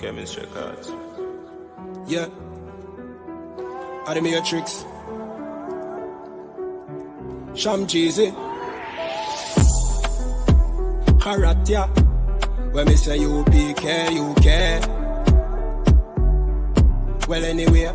Chemistry cards. Yeah. Are the Matrix? Sham Jeezy. Haratia. When me say U.P.K, UK. Well, anyway.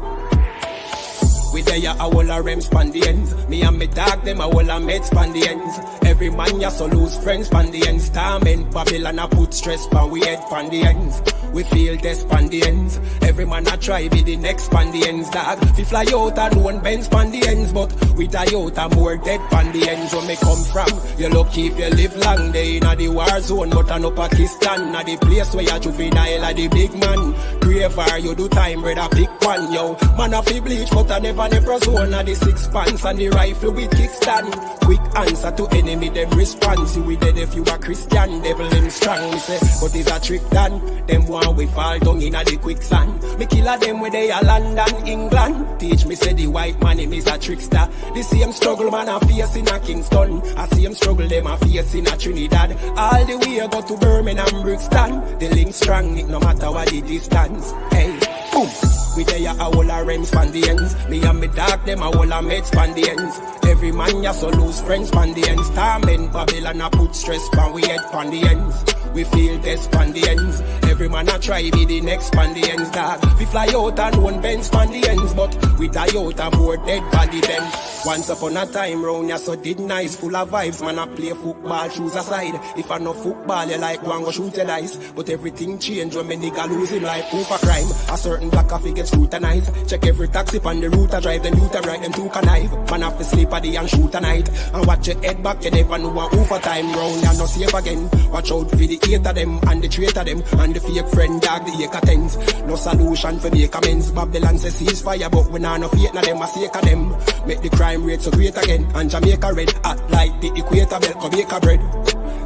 We there a whole a rem span the ends. Me and me dog them a whole a med span the ends. Every man ya so lose friends span the ends. Torment Babylon a put stress pan we head pan the ends. We feel death span the ends. Every man a try be the next span the ends, dog. We fly out and one bend span the ends, but we die out and more dead pan the ends. Where me come from, you lucky if you live long. They inna the war zone, but I no Pakistan. Na the place where you juvenile a the big man. Graver you do time, brother pick one, yo. Man a fi bleach, but I never zone of the 6 pants and the rifle with kickstand. Quick answer to enemy, them response. You we dead if you a Christian, devil them strong. Me say, but it's a trick done. Them one we fall down in a the quicksand. Me kill a them where they are London, England. Teach me say the white man him is a trickster. The same struggle man a face in a Kingston. I see him struggle them a face in a Trinidad. All the way I go to Birmingham, Brixton. The link strong, it no matter what the distance. Hey, boom. We there a whole a rem span the ends. Me and me dog them a whole a med span the ends. Every man ya so lose friends span the ends. Torment Babylon a put stress pan we head pan the ends. We feel death span the ends. Every man a try be the next span the ends, dog. We fly out and one bend span the ends, but we die out and more dead body them. Once upon a time round ya so did nice, full of vibes. Man a play football, shoes aside. If I no football, you like one go shoot your dice. But everything change when me nigga lose him life. Proof of crime, a certain black coffee gets scrutinized. Check every taxi on the route I drive, then you to ride them to connive. Man have to sleep at the and shoot a night. And watch your head back, you never know what overtime round. You're not safe again. Watch out for the hate of them and the traitor them and the fake friend dog, the acre tens. No solution for make amends. Babylon says ceasefire, but we nah no fate na them a sake of them. Make the crime rate so great again. And Jamaica red hot like the equator belt of Jamaica bread.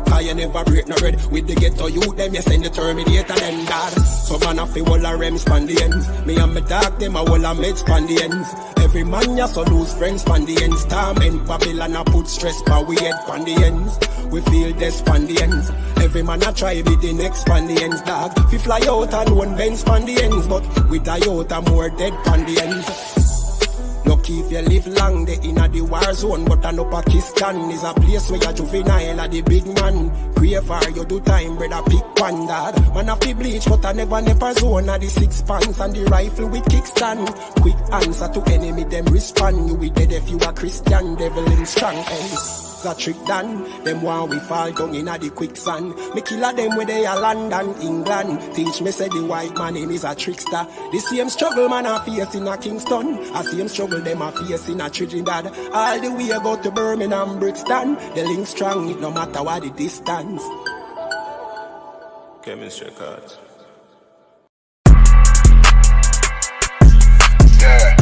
Cause you never break no bread. With the ghetto youth them you send the Terminator them dad. So man a fi whole a rem span the ends. Me and me dog them a whole a med span the ends. Every man ya so lose friends span the ends. Torment Babylon a put stress pan we head pan the ends. We feel death span the ends. Every man a try be the next span the ends, dog. We fly out and one bend span the ends, but we die out and more dead pan the ends. Lucky if you live long, they inna the war zone, but I know Pakistan is a place where you juvenile a the big man. Graver you do time, brother pick one, dad. Man have to bleach, but I never zone of the 6 pants and the rifle with kickstand. Quick answer to enemy, them respond. You we dead if you a Christian, devil in strong ends. A trick done, them one we fall down in a the quicksand. Me kill a them where they are London, England. Teach me say the white man him is a trickster. The same struggle man a face in a Kingston. I see him struggle them a face in a Trinidad. All the way go to Birmingham, Brixton. The link strong, it no matter what the distance. Chemistry cards. Yeah.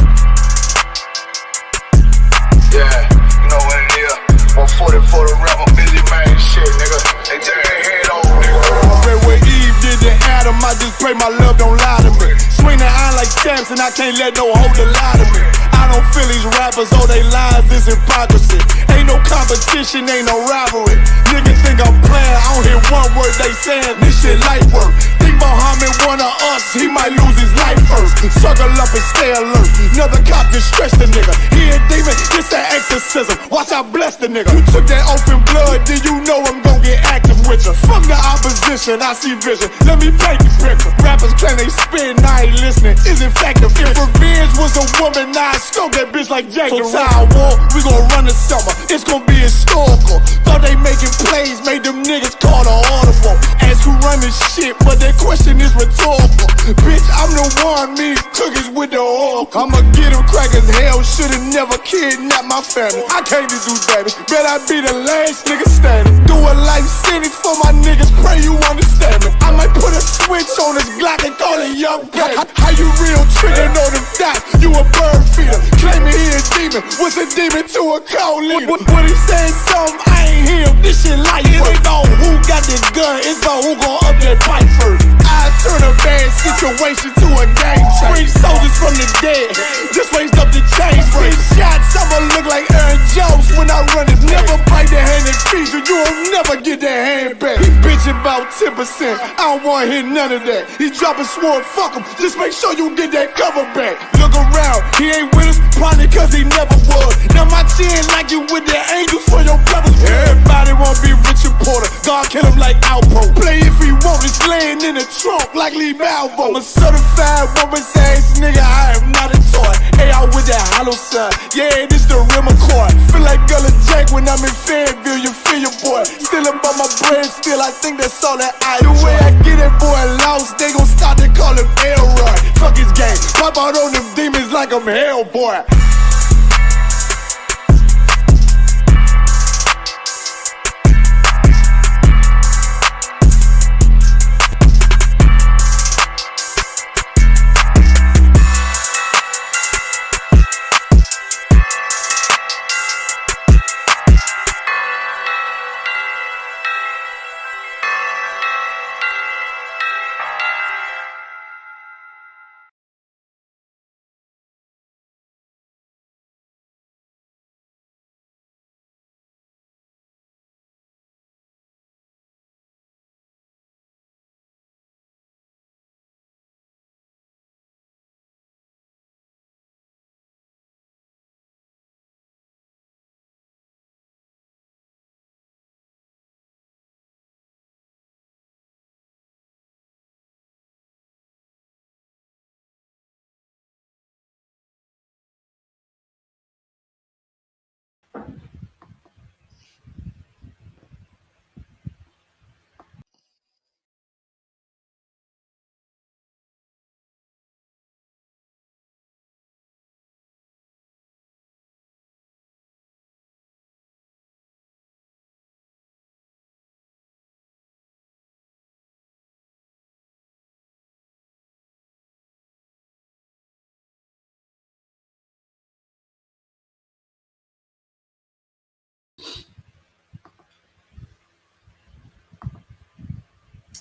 Yeah, you know what it is. 140 for the rapper, busy man, shit, nigga. They take their head off, nigga. I bet where Eve did to Adam, I just pray my love don't lie to me. Swing the iron like stamps and I can't let no hoe to lie to me. I don't feel these rappers, oh they lies, this hypocrisy. Ain't no competition, ain't no rivalry. Niggas think I'm playing, I don't hear one word they saying, this shit light work. Think Muhammad one of us, he might lose his life first. Suckle up and stay alert, another cop can stretch the nigga. He a demon, it's an exorcism, watch I bless the nigga. You took that oath in blood, then you know I'm gon' get active with you. Fuck the opposition, I see vision, let me paint the picture. Rappers claim they spit, I ain't listening, is in fact the fear. If revenge was a woman, now I stroke that bitch like Jacob. So time war, we gon' run the summer, it's gon' be historical. Thought they making plays, made them niggas call the audible. Ask who run this shit, but that question is rhetorical. Bitch, I'm the one, me cookies with the oil. I'ma get them crackers, hell, should've never kidnapped my family. I can't do that, bet I be the last nigga standing. Do a life sentence for my niggas, pray you understand me. I might put a switch on this Glock and call it young baby. How you real trigger, know them dots, you a bird feeder. Claiming he a demon, what's a demon to a cold leader? What he saying something, I ain't hear him, this shit light. It ain't about who got this gun, it's about who gon' up that fight first. I turn a bad situation to a game Bring soldiers from the dead. Just raised up the chains. 10 shots, I'ma look like Aaron Jones when I run it. Never bite the hand that feeds you. You won't never get that hand back. He bitching about 10%. I don't wanna hear none of that. He dropping sword, fuck him. Just make sure you get that cover back. Look around, he ain't with us, probably cause he never was. Now my chin like you with the angels for your brothers. Everybody wanna be Richard Porter. God kill him like Alpo. Play if he want, it's laying in the trunk like Lee Malvo. I'm a certified woman's ass nigga, I am not a toy. Hey, out with that hollow side. Yeah, this the rim accord. Feel like Gullah Jack when I'm in Fayetteville, you feel your boy. Still about my bread, still I think that's all that I do. The way I get it, boy, lost, they gon' start to call him Elroy. Fuck his game, pop out on them demons like I'm Hellboy.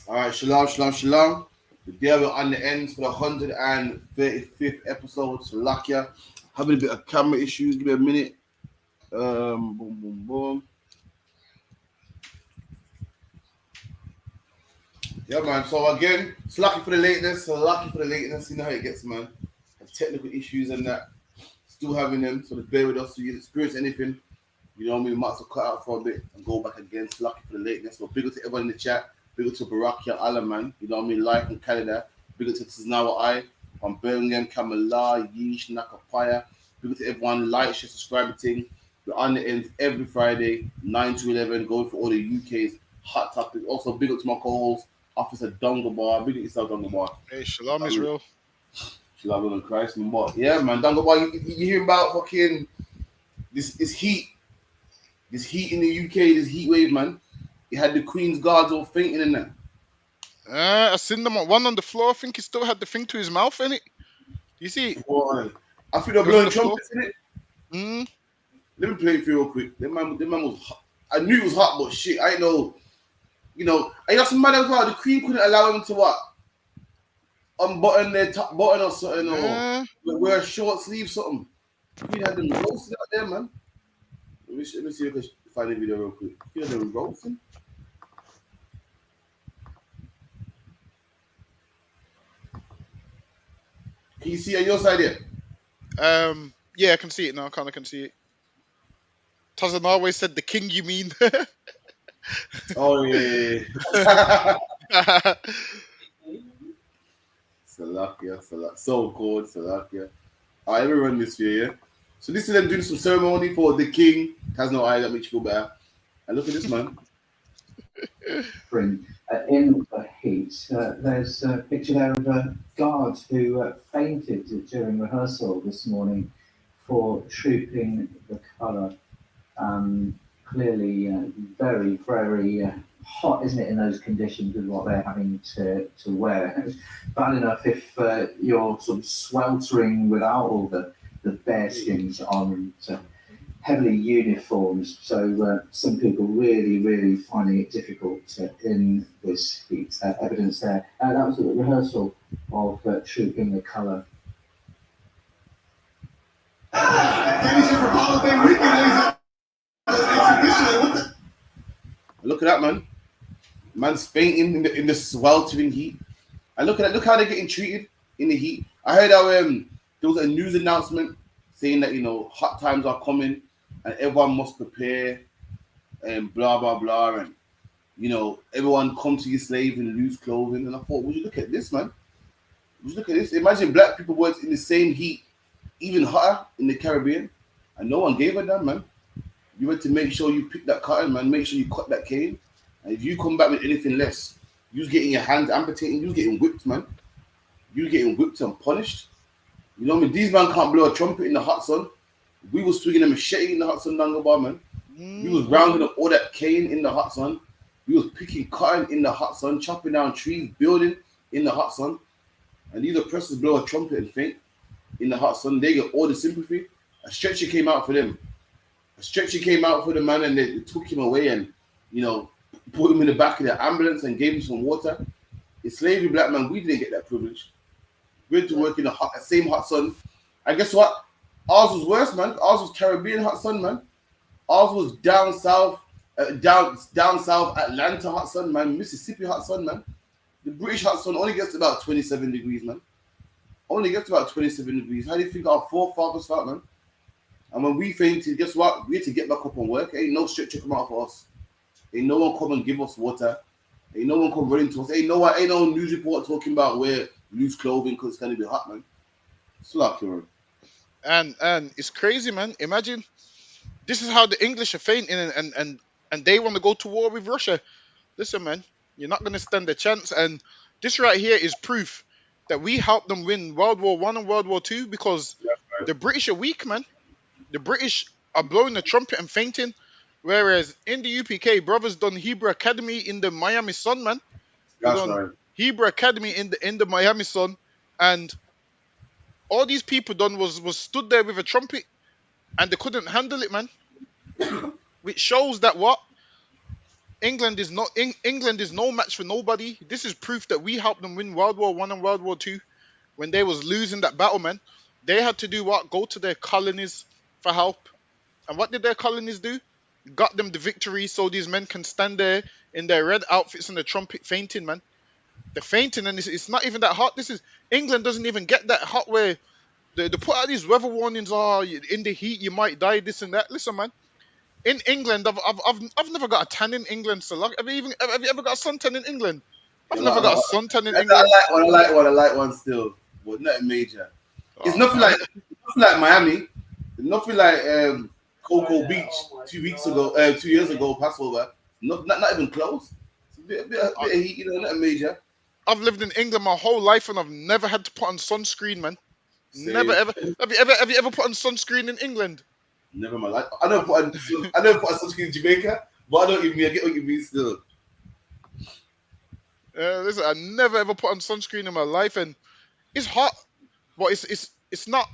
Alright, shalom. Today we're on the ends for the 135th episode. Salakia. Having a bit of camera issues. Give me a minute. Boom. Yeah, man. So again, Salakia for the lateness. You know how it gets, man. Technical issues and that. Still having them. So bear with us. So you experience anything, you know what I mean? We might as well cut out for a bit and go back again. Salakia for the lateness. But big up to everyone in the chat. Big up to Barakia Alam, man. You know what I mean? Live from Canada. Big up to Tiznawa I from Birmingham, Kamala, Yeesh, Nakapaya. Big up to everyone. Like, share, subscribe, thing. We're on the ends every Friday, 9 to 11, going for all the UK's hot topics. Also, big up to my co-host, Officer Dungabar. Big up yourself, Dungabar. Hey, Shalom, Israel. Shalom in Christ, man. But yeah, man, Dungabar, you hear about fucking this heat. This heat in the UK, this heat wave, man. He had the Queen's Guards all fainting in that. I seen them one on the floor. I think he still had the thing to his mouth, innit? You see? Boy, I think they're blowing trumpets, innit? Let me play it for you real quick. That man was hot. I knew it was hot, but shit, I know. You know, and that's mad as well. The Queen couldn't allow him to what? Unbutton their top button or something, or wear a short sleeve something. The Queen had them roasting out there, man. Let me see if I can find the video real quick. You know, they were roasting. Can you see on your side here? Yeah, I can see it now. I kind of can see it. Tazan always said the king, you mean? Oh, yeah. Salakia. So cold, Salakia. All right, let me run this for you, yeah? So this is them doing some ceremony for the king. Has no eye, that makes you feel better. And look at this, man. In the heat, there's a picture there of a guard who fainted during rehearsal this morning for trooping the colour. Clearly, very, very hot, isn't it, in those conditions with what they're having to wear. It's bad enough if you're sort of sweltering without all the bear skins on and heavily uniformed. So some people really, really finding it difficult in this heat. Evidence there. That was a rehearsal of trooping the colour Ladies and for holiday weekend, ladies and exhibition. What the? Look at that, man. Man's fainting in the sweltering heat. And look how they're getting treated in the heat. I heard how there was a news announcement saying that hot times are coming and everyone must prepare and blah blah blah and everyone come to your slave in loose clothing. And I thought, would you look at this, man? Would you look at this? Imagine black people worked in the same heat, even hotter in the Caribbean, and no one gave a damn, man. You had to make sure you pick that cotton, man. Make sure you cut that cane. And if you come back with anything less, you was getting your hands amputated. You was getting whipped, man. You was getting whipped and punished. You know what I mean? These man can't blow a trumpet in the hot sun. We was swinging a machete in the hot sun, Dangabar, man. We was rounding up all that cane in the hot sun. We was picking cotton in the hot sun, chopping down trees, building in the hot sun. And these oppressors blow a trumpet and faint in the hot sun. They get all the sympathy. A stretcher came out for them. A stretcher came out for the man and they took him away and, put him in the back of the ambulance and gave him some water. In slavery, black man, we didn't get that privilege. We had to work in the same hot sun. And guess what? Ours was worse, man. Ours was Caribbean hot sun, man. Ours was down south Atlanta hot sun, man. Mississippi hot sun, man. The British hot sun only gets to about 27 degrees, man. Only gets to about 27 degrees. How do you think our forefathers felt, man? And when we fainted, guess what? We had to get back up and work. Ain't no stretcher come out for us. Ain't no one come and give us water. Ain't no one come running to us. Ain't no news report talking about wear loose clothing because it's gonna be hot, man. It's lucky, man. And it's crazy, man. Imagine this is how the English are fainting and they want to go to war with Russia. Listen, man, you're not gonna stand a chance. And this right here is proof that we helped them win World War One and World War Two because the British are weak, man. The British are blowing the trumpet and fainting. Whereas in the UPK, brothers done Hebrew Academy in the Miami Sun, man. They That's done right. Hebrew Academy in the Miami Sun, and all these people done was stood there with a trumpet, and they couldn't handle it, man. Which shows that what England is not England is no match for nobody. This is proof that we helped them win World War One and World War Two when they was losing that battle, man. They had to do what? Go to their colonies for help. And what did their colonies do? Got them the victory so these men can stand there in their red outfits and the trumpet fainting, man. They're fainting and it's not even that hot. England doesn't even get that hot where they put out these weather warnings. Oh, in the heat you might die, this and that. Listen, man. In England, I've never got a tan in England. So have you ever got a suntan in England? I've never got a suntan in England. I like one still, but nothing major. It's nothing like Miami. It's nothing like Cocoa Beach 2 years ago, Passover. Not even close. It's a bit of heat, nothing major. I've lived in England my whole life and I've never had to put on sunscreen, man. Same. Never ever. Have you ever put on sunscreen in England? Never in my life. I don't put on sunscreen in Jamaica, but I get what you mean still. Listen, I never ever put on sunscreen in my life, and it's hot, but it's not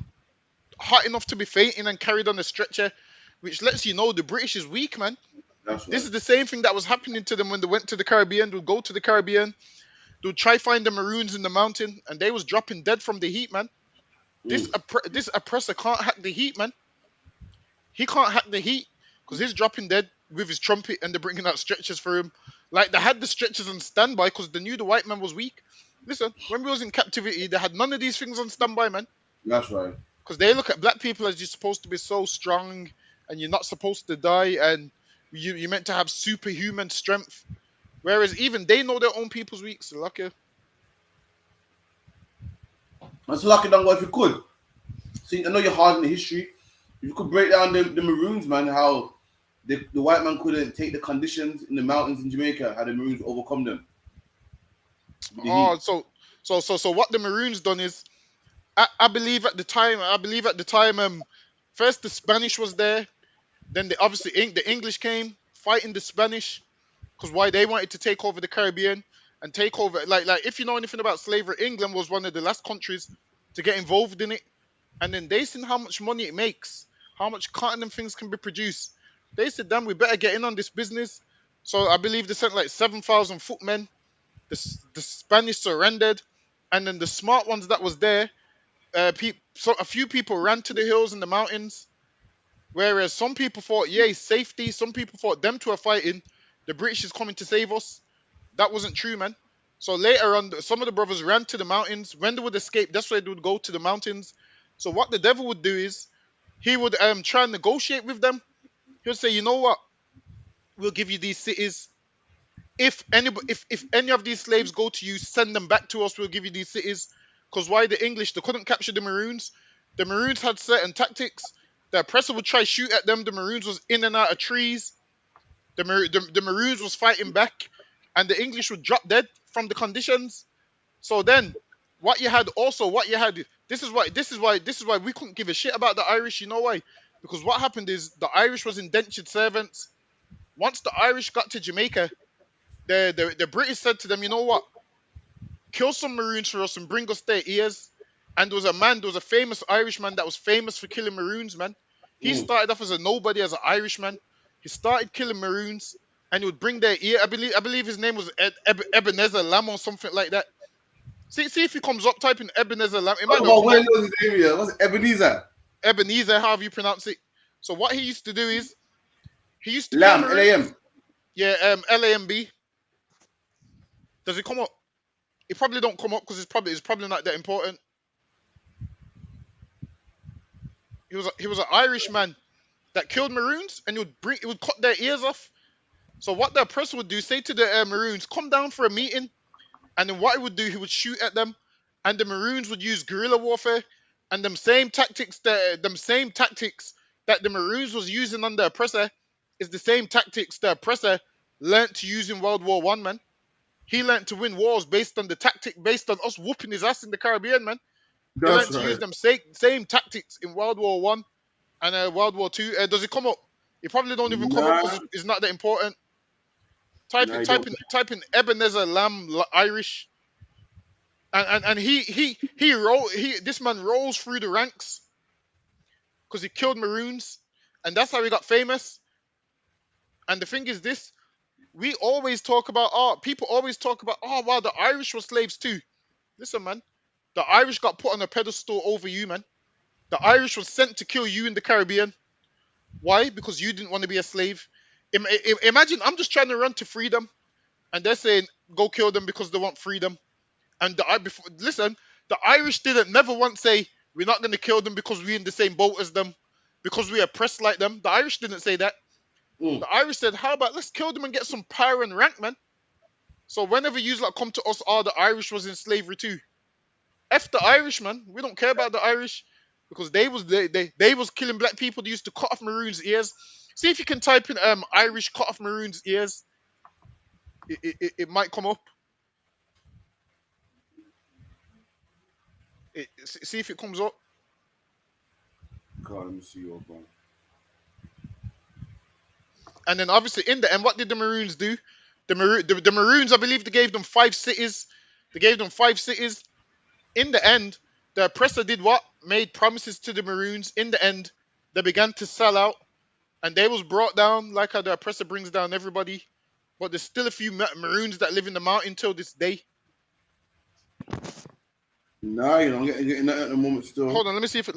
hot enough to be fainting and carried on a stretcher, which lets you know the British is weak, man. That's right. This is the same thing that was happening to them when they went to the Caribbean. They'll go to the Caribbean, they'll try find the Maroons in the mountain, and they was dropping dead from the heat, man. This oppressor can't hack the heat, man. He can't hack the heat because he's dropping dead with his trumpet and they're bringing out stretchers for him. Like, they had the stretchers on standby because they knew the white man was weak. Listen, when we was in captivity, they had none of these things on standby, man. That's right. Because they look at black people as you're supposed to be so strong and you're not supposed to die and you're meant to have superhuman strength. Whereas even they know their own people's weak. So lucky. That's lucky, if you could. See, I know you're hard in the history. If you could break down the Maroons, man, how the white man couldn't take the conditions in the mountains in Jamaica, how the Maroons overcome them. So what the Maroons done is, I believe at the time, first the Spanish was there, then the English came fighting the Spanish, because why they wanted to take over the Caribbean and take over, like if you know anything about slavery, England was one of the last countries to get involved in it, and then they seen how much money it makes, how much cotton and things can be produced. They said, damn, we better get in on this business. So I believe they sent like 7,000 footmen. The Spanish surrendered, and then the smart ones that was there, a few people ran to the hills and the mountains, whereas some people thought, yeah, it's safety. Some people thought them two are fighting. The British is coming to save us. That wasn't true, man. So later on, some of the brothers ran to the mountains. When they would escape, that's why they would go to the mountains. So what the devil would do is he would try and negotiate with them. He would say, you know what? We'll give you these cities. If any of these slaves go to you, send them back to us. We'll give you these cities. Because why the English? They couldn't capture the Maroons. The Maroons had certain tactics. The oppressor would try shoot at them. The Maroons was in and out of trees. The Maroons was fighting back, and the English would drop dead from the conditions. So then, what you had, this is why we couldn't give a shit about the Irish. You know why? Because what happened is the Irish was indentured servants. Once the Irish got to Jamaica, the British said to them, you know what? Kill some Maroons for us and bring us their ears. And there was a famous Irishman that was famous for killing Maroons, man. He started off as a nobody, as an Irishman. He started killing Maroons, and he would bring their ear. I believe his name was Ebenezer Lamb or something like that. See if he comes up, type in Ebenezer Lamb. It might not come up. What's his name? What's it? Ebenezer, however you pronounce it. So what he used to do is, he used to Lamb, kill Maroons. L-A-M. Yeah, L-A-M-B. Does it come up? It probably don't come up because it's probably not that important. He was an Irishman that killed Maroons, and he would cut their ears off. So what the oppressor would do, say to the Maroons, come down for a meeting, and then what he would do, he would shoot at them, and the Maroons would use guerrilla warfare, and them same tactics that the Maroons was using on the oppressor is the same tactics the oppressor learnt to use in World War I, man. He learnt to win wars based on us whooping his ass in the Caribbean, man. He learnt to use them same tactics in World War One and World War Two. Does it come up? It probably don't even come up because it's not that important. Type in Ebenezer Lamb Irish, and this man rolls through the ranks because he killed Maroons, and that's how he got famous. And the thing is this. People always talk about, wow, the Irish were slaves too. Listen, man, the Irish got put on a pedestal over you, man. The Irish was sent to kill you in the Caribbean. Why? Because you didn't want to be a slave. Imagine, I'm just trying to run to freedom, and they're saying, go kill them because they want freedom. And the Irish didn't never once say, we're not going to kill them because we're in the same boat as them, because we are oppressed like them. The Irish didn't say that. The Irish said, how about let's kill them and get some power and rank, man. So whenever you come to us, the Irish was in slavery too. F the Irish, man. We don't care about the Irish because they was killing black people. They used to cut off Maroons' ears. See if you can type in Irish cut off Maroons' ears. It might come up. See if it comes up. God, let me see your bone. And then obviously in the end, what did the Maroons do? The Maroons, I believe they gave them 5 cities. In the end, the oppressor did what? Made promises to the Maroons. In the end, they began to sell out. And they was brought down like how the oppressor brings down everybody. But there's still a few Maroons that live in the mountain till this day. Nah, you don't getting that at the moment still. Hold on, let me see if I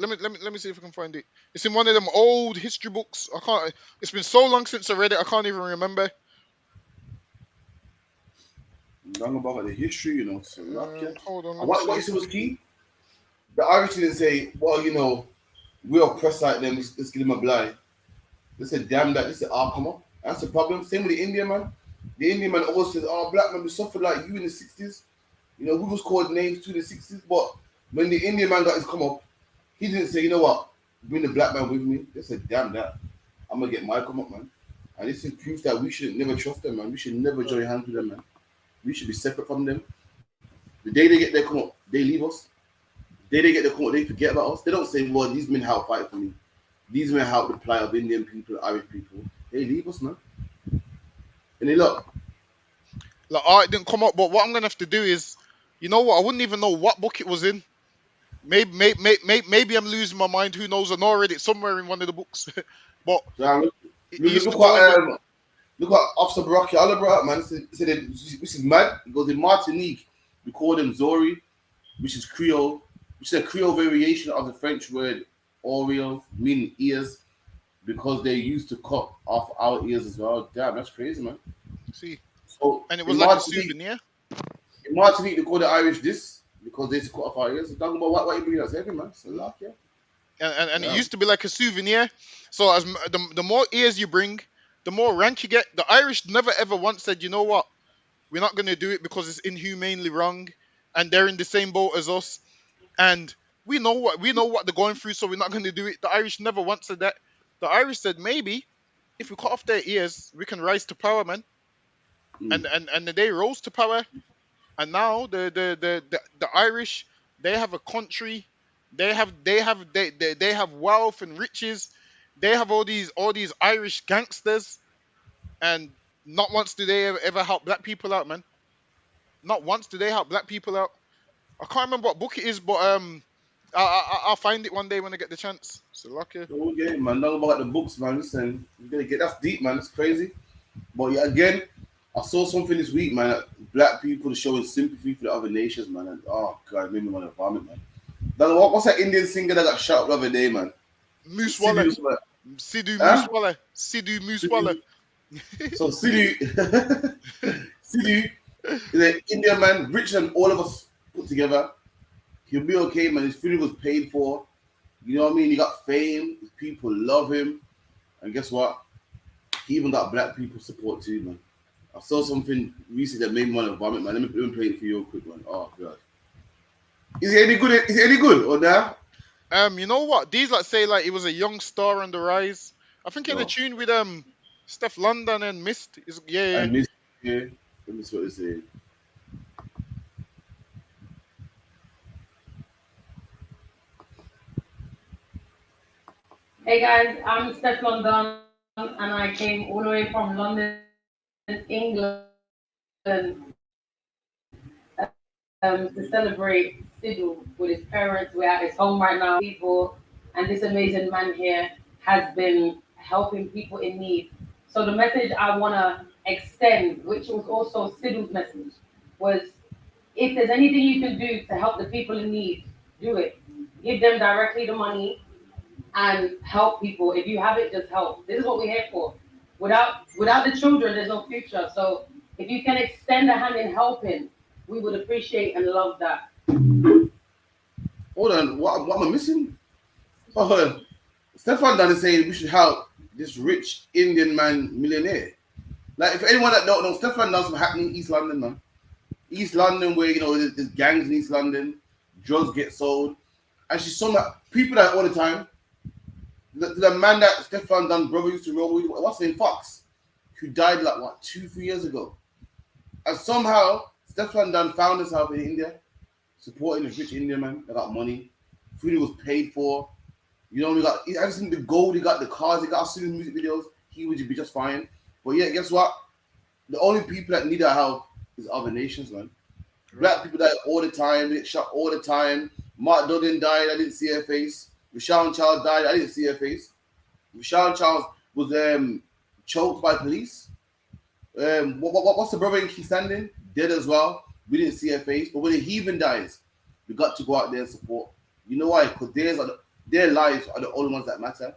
can find it. It's in one of them old history books. I can't. It's been so long since I read it. I can't even remember. Long about the history, you know. So hold on. What you said was key. The Irish didn't say, well, you know, we're oppressed like them. Let's give them a blind. They said, damn that. They said, come on. That's the problem. Same with the Indian man. The Indian man always says, black man, we suffered like you in the 60s. You know, we was called names to the 60s, but when the Indian man got his come up, he didn't say, you know what, bring the black man with me. They said, damn that. I'm going to get my come up, man. And this is proof that we should never trust them, man. We should never join hands with them, man. We should be separate from them. The day they get their come up, they leave us. The day they get their come up, they forget about us. They don't say, well, these men help fight for me. These men help the plight of Indian people, Irish people. They leave us, man. And they look. Like, it didn't come up, but what I'm going to have to do is, you know what? I wouldn't even know what book it was in. Maybe I'm losing my mind. Who knows? I know I read it somewhere in one of the books. But look what Officer Baraki Allah brought up, man. This is mad. He goes in Martinique. We call them Zori, which is Creole. which is a Creole variation of the French word oreille, meaning ears, because they used to cut off our ears as well. Damn, that's crazy, man. See, So and it was in like a Martinique, souvenir. they call the Irish this because they used to cut off our ears. Talking about what you bring us heavy, man. So luck, yeah. And it Damn. used to be like a souvenir. So the more ears you bring, the more rank you get. The Irish never ever once said, you know what, we're not gonna do it because it's inhumanely wrong, and they're in the same boat as us, and we know what they're going through, so we're not gonna do it. The Irish never once said that. The Irish said maybe if we cut off their ears, we can rise to power, man. Mm. And they rose to power, and now the Irish, they have a country, they have wealth and riches, they have all these Irish gangsters, and not once do they ever help black people out, man. Not once do they help black people out. I can't remember what book it is, but I'll find it one day when I get the chance. So lucky. Oh yeah, man. Know about the books, man. Listen, you gotta get that's deep, man. That's crazy. But yeah, again, I saw something this week, man. That black people are showing sympathy for the other nations, man. And oh god, it made me want to vomit, man. What's that Indian singer that got shot up the other day, man? Moose Waller, Sidhu, man. Sidhu Moose Huh? Waller, Sidhu Moose Waller. Sidhu. So Sidhu, Sidhu is an Indian man, richer than all of us put together. He'll be okay, man. His funeral was paid for. You know what I mean? He got fame. His people love him. And guess what? He even got black people support too, man. I saw something recently that made me want to vomit, man. Let me play it for you real quick, man. Oh god. Is he any good? Is he any good or now? You know what? These like say like he was a young star on the rise. I think he had a No. tune with Steph London and Mist. Yeah. I missed yeah. Let me see what they say. Hey guys, I'm Steph London and I came all the way from London, England, to celebrate Sidhu with his parents. We're at his home right now, people, and this amazing man here has been helping people in need. So the message I want to extend, which was also Sidhu's message, was if there's anything you can do to help the people in need, do it. Give them directly the money and help people. If you have it, just help. This is what we're here for. Without the children, there's no future. So if you can extend a hand in helping, we would appreciate and love that. Hold on, what am I missing? Hold on. Stefan Dunn is saying we should help this rich Indian man millionaire. Like if anyone that don't know, Stefan Dunn's from happening in East London, man. East London, where you know there's gangs in East London, drugs get sold. And she's some people that all the time. The man that Stefan Dunn's brother used to roll with, what's his name, Fox, who died like what 2-3 years ago. And somehow Stefan Dunn found himself in India, supporting this rich Indian man that got money. Food was paid for. You know, he got everything, the gold, he got the cars, he got singing music videos. He would be just fine. But yeah, guess what? The only people that need our help is other nations, man. Black people die all the time, they get shot all the time. Mark Duggan died, I didn't see her face. Michelle Charles died, I didn't see her face. Michelle Charles was choked by police. What's the brother in Key Standing? Dead as well. We didn't see her face. But when a heathen dies, we got to go out there and support. You know why? Because their lives are the only ones that matter.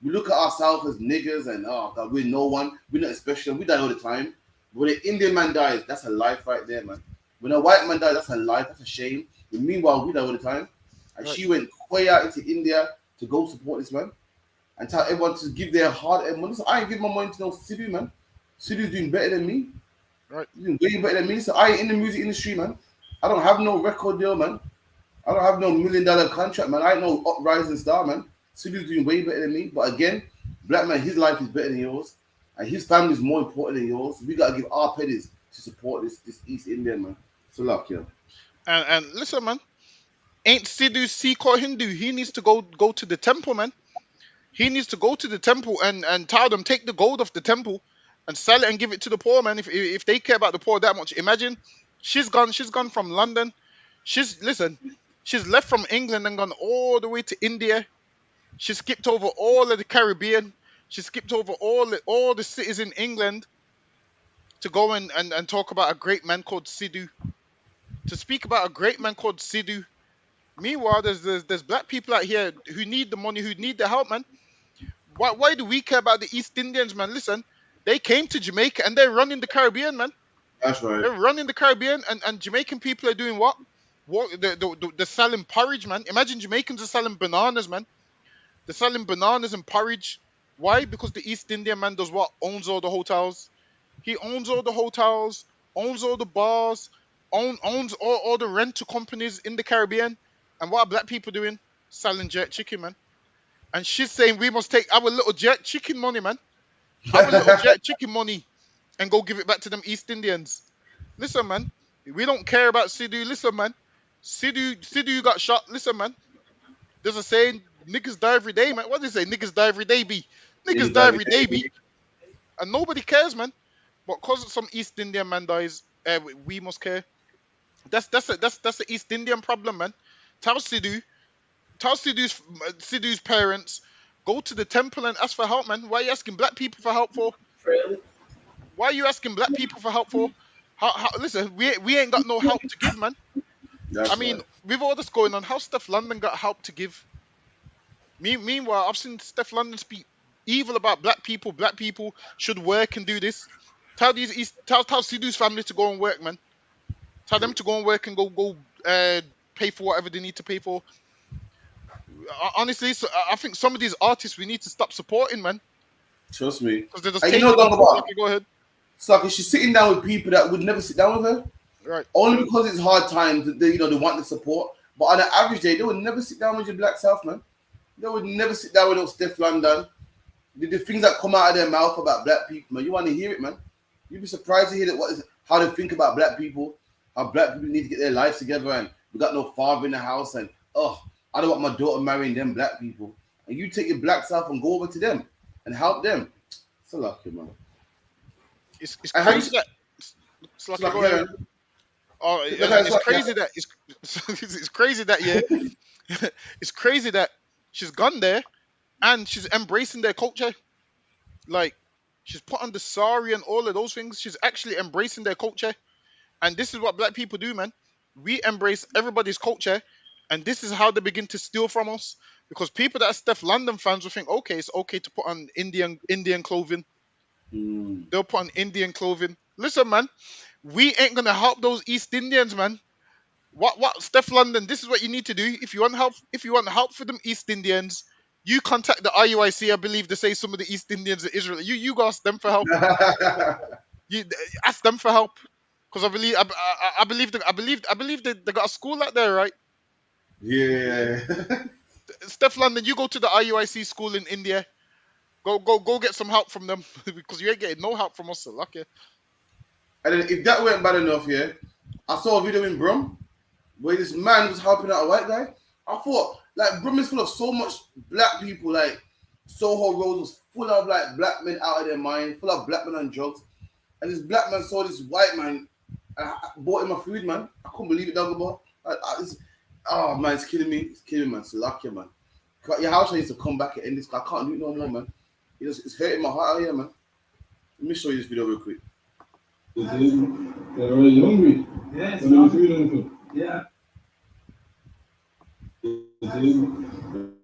We look at ourselves as niggers and oh god, we're no one. We're not special. We die all the time. But when an Indian man dies, that's a life right there, man. When a white man dies, that's a life. That's a shame. But meanwhile, we die all the time. And Right. she went way out into India to go support this man and tell everyone to give their hard-earned money. So I ain't give my money to no Sidhu, man. Sidhu's doing better than me. Right. He's doing way better than me. So I ain't in the music industry, man. I don't have no record deal, man. I don't have no $1 million contract, man. I ain't no uprising star, man. Sidhu's doing way better than me. But again, black man, his life is better than yours. And his family is more important than yours. We got to give our pennies to support this East Indian, man. So luck, yeah. And listen, man. Ain't Sidhu Sikh or Hindu? He needs to go to the temple, man. He needs to go to the temple and tell them take the gold off the temple and sell it and give it to the poor, man. If they care about the poor that much, imagine she's gone from London. She's left from England and gone all the way to India. She skipped over all of the Caribbean. She skipped over all the cities in England to go and talk about a great man called Sidhu. To speak about a great man called Sidhu Meanwhile, there's black people out here who need the money, who need the help, man. Why do we care about the East Indians, man? Listen, they came to Jamaica and they're running the Caribbean, man. That's right. They're running the Caribbean, and Jamaican people are doing what? What they're selling porridge, man. Imagine Jamaicans are selling bananas, man. They're selling bananas and porridge. Why? Because the East Indian man does what? Owns all the hotels. He owns all the hotels, owns all the bars, owns all the rental companies in the Caribbean. And what are black people doing? Selling jerk chicken, man. And she's saying we must take our little jerk chicken money, man. Our little jerk chicken money and go give it back to them East Indians. Listen, man. We don't care about Sidhu. Listen, man. Sidhu got shot. Listen, man. There's a saying, niggas die every day, man. What do they say? Niggas die every day, be. Niggas die every day, be. And nobody cares, man. But because some East Indian man dies, we must care. That's the East Indian problem, man. Tell Sidhu's parents, go to the temple and ask for help, man. Why are you asking black people for help for? Why are you asking black people for help for? Listen, we ain't got no help to give, man. That's I mean, right. with all this going on, how Steph London got help to give? Meanwhile, I've seen Steph London speak evil about black people. Black people should work and do this. Tell Sidhu's family to go and work, man. Tell them to go and work and go pay for whatever they need to pay for. Honestly, so I think some of these artists we need to stop supporting, man. Trust me. Because they're just And taking you know what I'm about? Okay, go ahead. So she's sitting down with people that would never sit down with her. Right. Only because it's hard times, they want the support. But on an average day, they would never sit down with your black self, man. They would never sit down with Steph London. The things that come out of their mouth about black people, man, you want to hear it, man. You'd be surprised to hear how they think about black people, how black people need to get their lives together, and we got no father in the house, and I don't want my daughter marrying them black people. And you take your black self and go over to them and help them. It's a lucky, man. It's crazy that. It's like go ahead. Oh, it's crazy that it's crazy that it's crazy that she's gone there and she's embracing their culture. Like she's put on the sari and all of those things. She's actually embracing their culture, and this is what black people do, man. We embrace everybody's culture, and this is how they begin to steal from us. Because people that are Steph London fans will think, okay, it's okay to put on Indian clothing. They'll put on Indian clothing. Listen, man, we ain't gonna help those East Indians, man. What Steph London, this is what you need to do. If you want help for them East Indians, you contact the IUIC. I believe they say some of the East Indians are Israel. You go ask them for help. You ask them for help. Because I believe they got a school out there, right? Yeah. Steph London, you go to the IUIC school in India. Go get some help from them because you ain't getting no help from us. So lucky. And then if that weren't bad enough, yeah, I saw a video in Brum where this man was helping out a white guy. I thought, like, Brum is full of so much black people. Like, Soho Road was full of, like, black men out of their mind, full of black men on drugs. And this black man saw this white man and I bought him my food, man. I couldn't believe it, dog. Oh, man, it's killing me. It's killing me, man. It's lucky, man. Your house needs to come back and end this. I can't do it no more, man. It's hurting my heart out here, man. Let me show you this video real quick. They're already hungry. Yes. Yeah.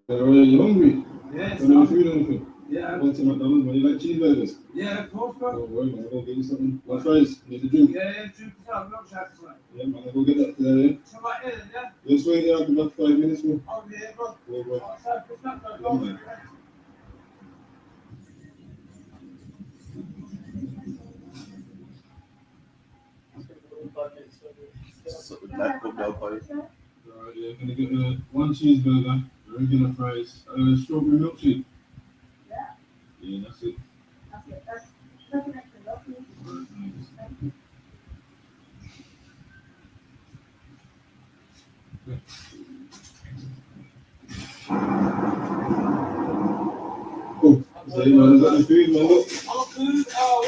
They're already hungry. Yes. Yeah. Want some McDonald's, man? You like cheeseburgers? Yeah, of course, bro. Don't worry, man. I'll go get you something. What fries? You need to drink? Yeah, drink some milkshake. Yeah, man. I'll go get that today. Some right here, yeah? Just wait here. I'll be back 5 minutes, man. Oh, yeah, bro. Yeah, bro. Oh, man. Yeah, can I get one cheeseburger, regular fries, strawberry milkshake? Yeah, that's it. Right, nice. Oh, say, man, is that the food, man? Look. Oh, food? Oh,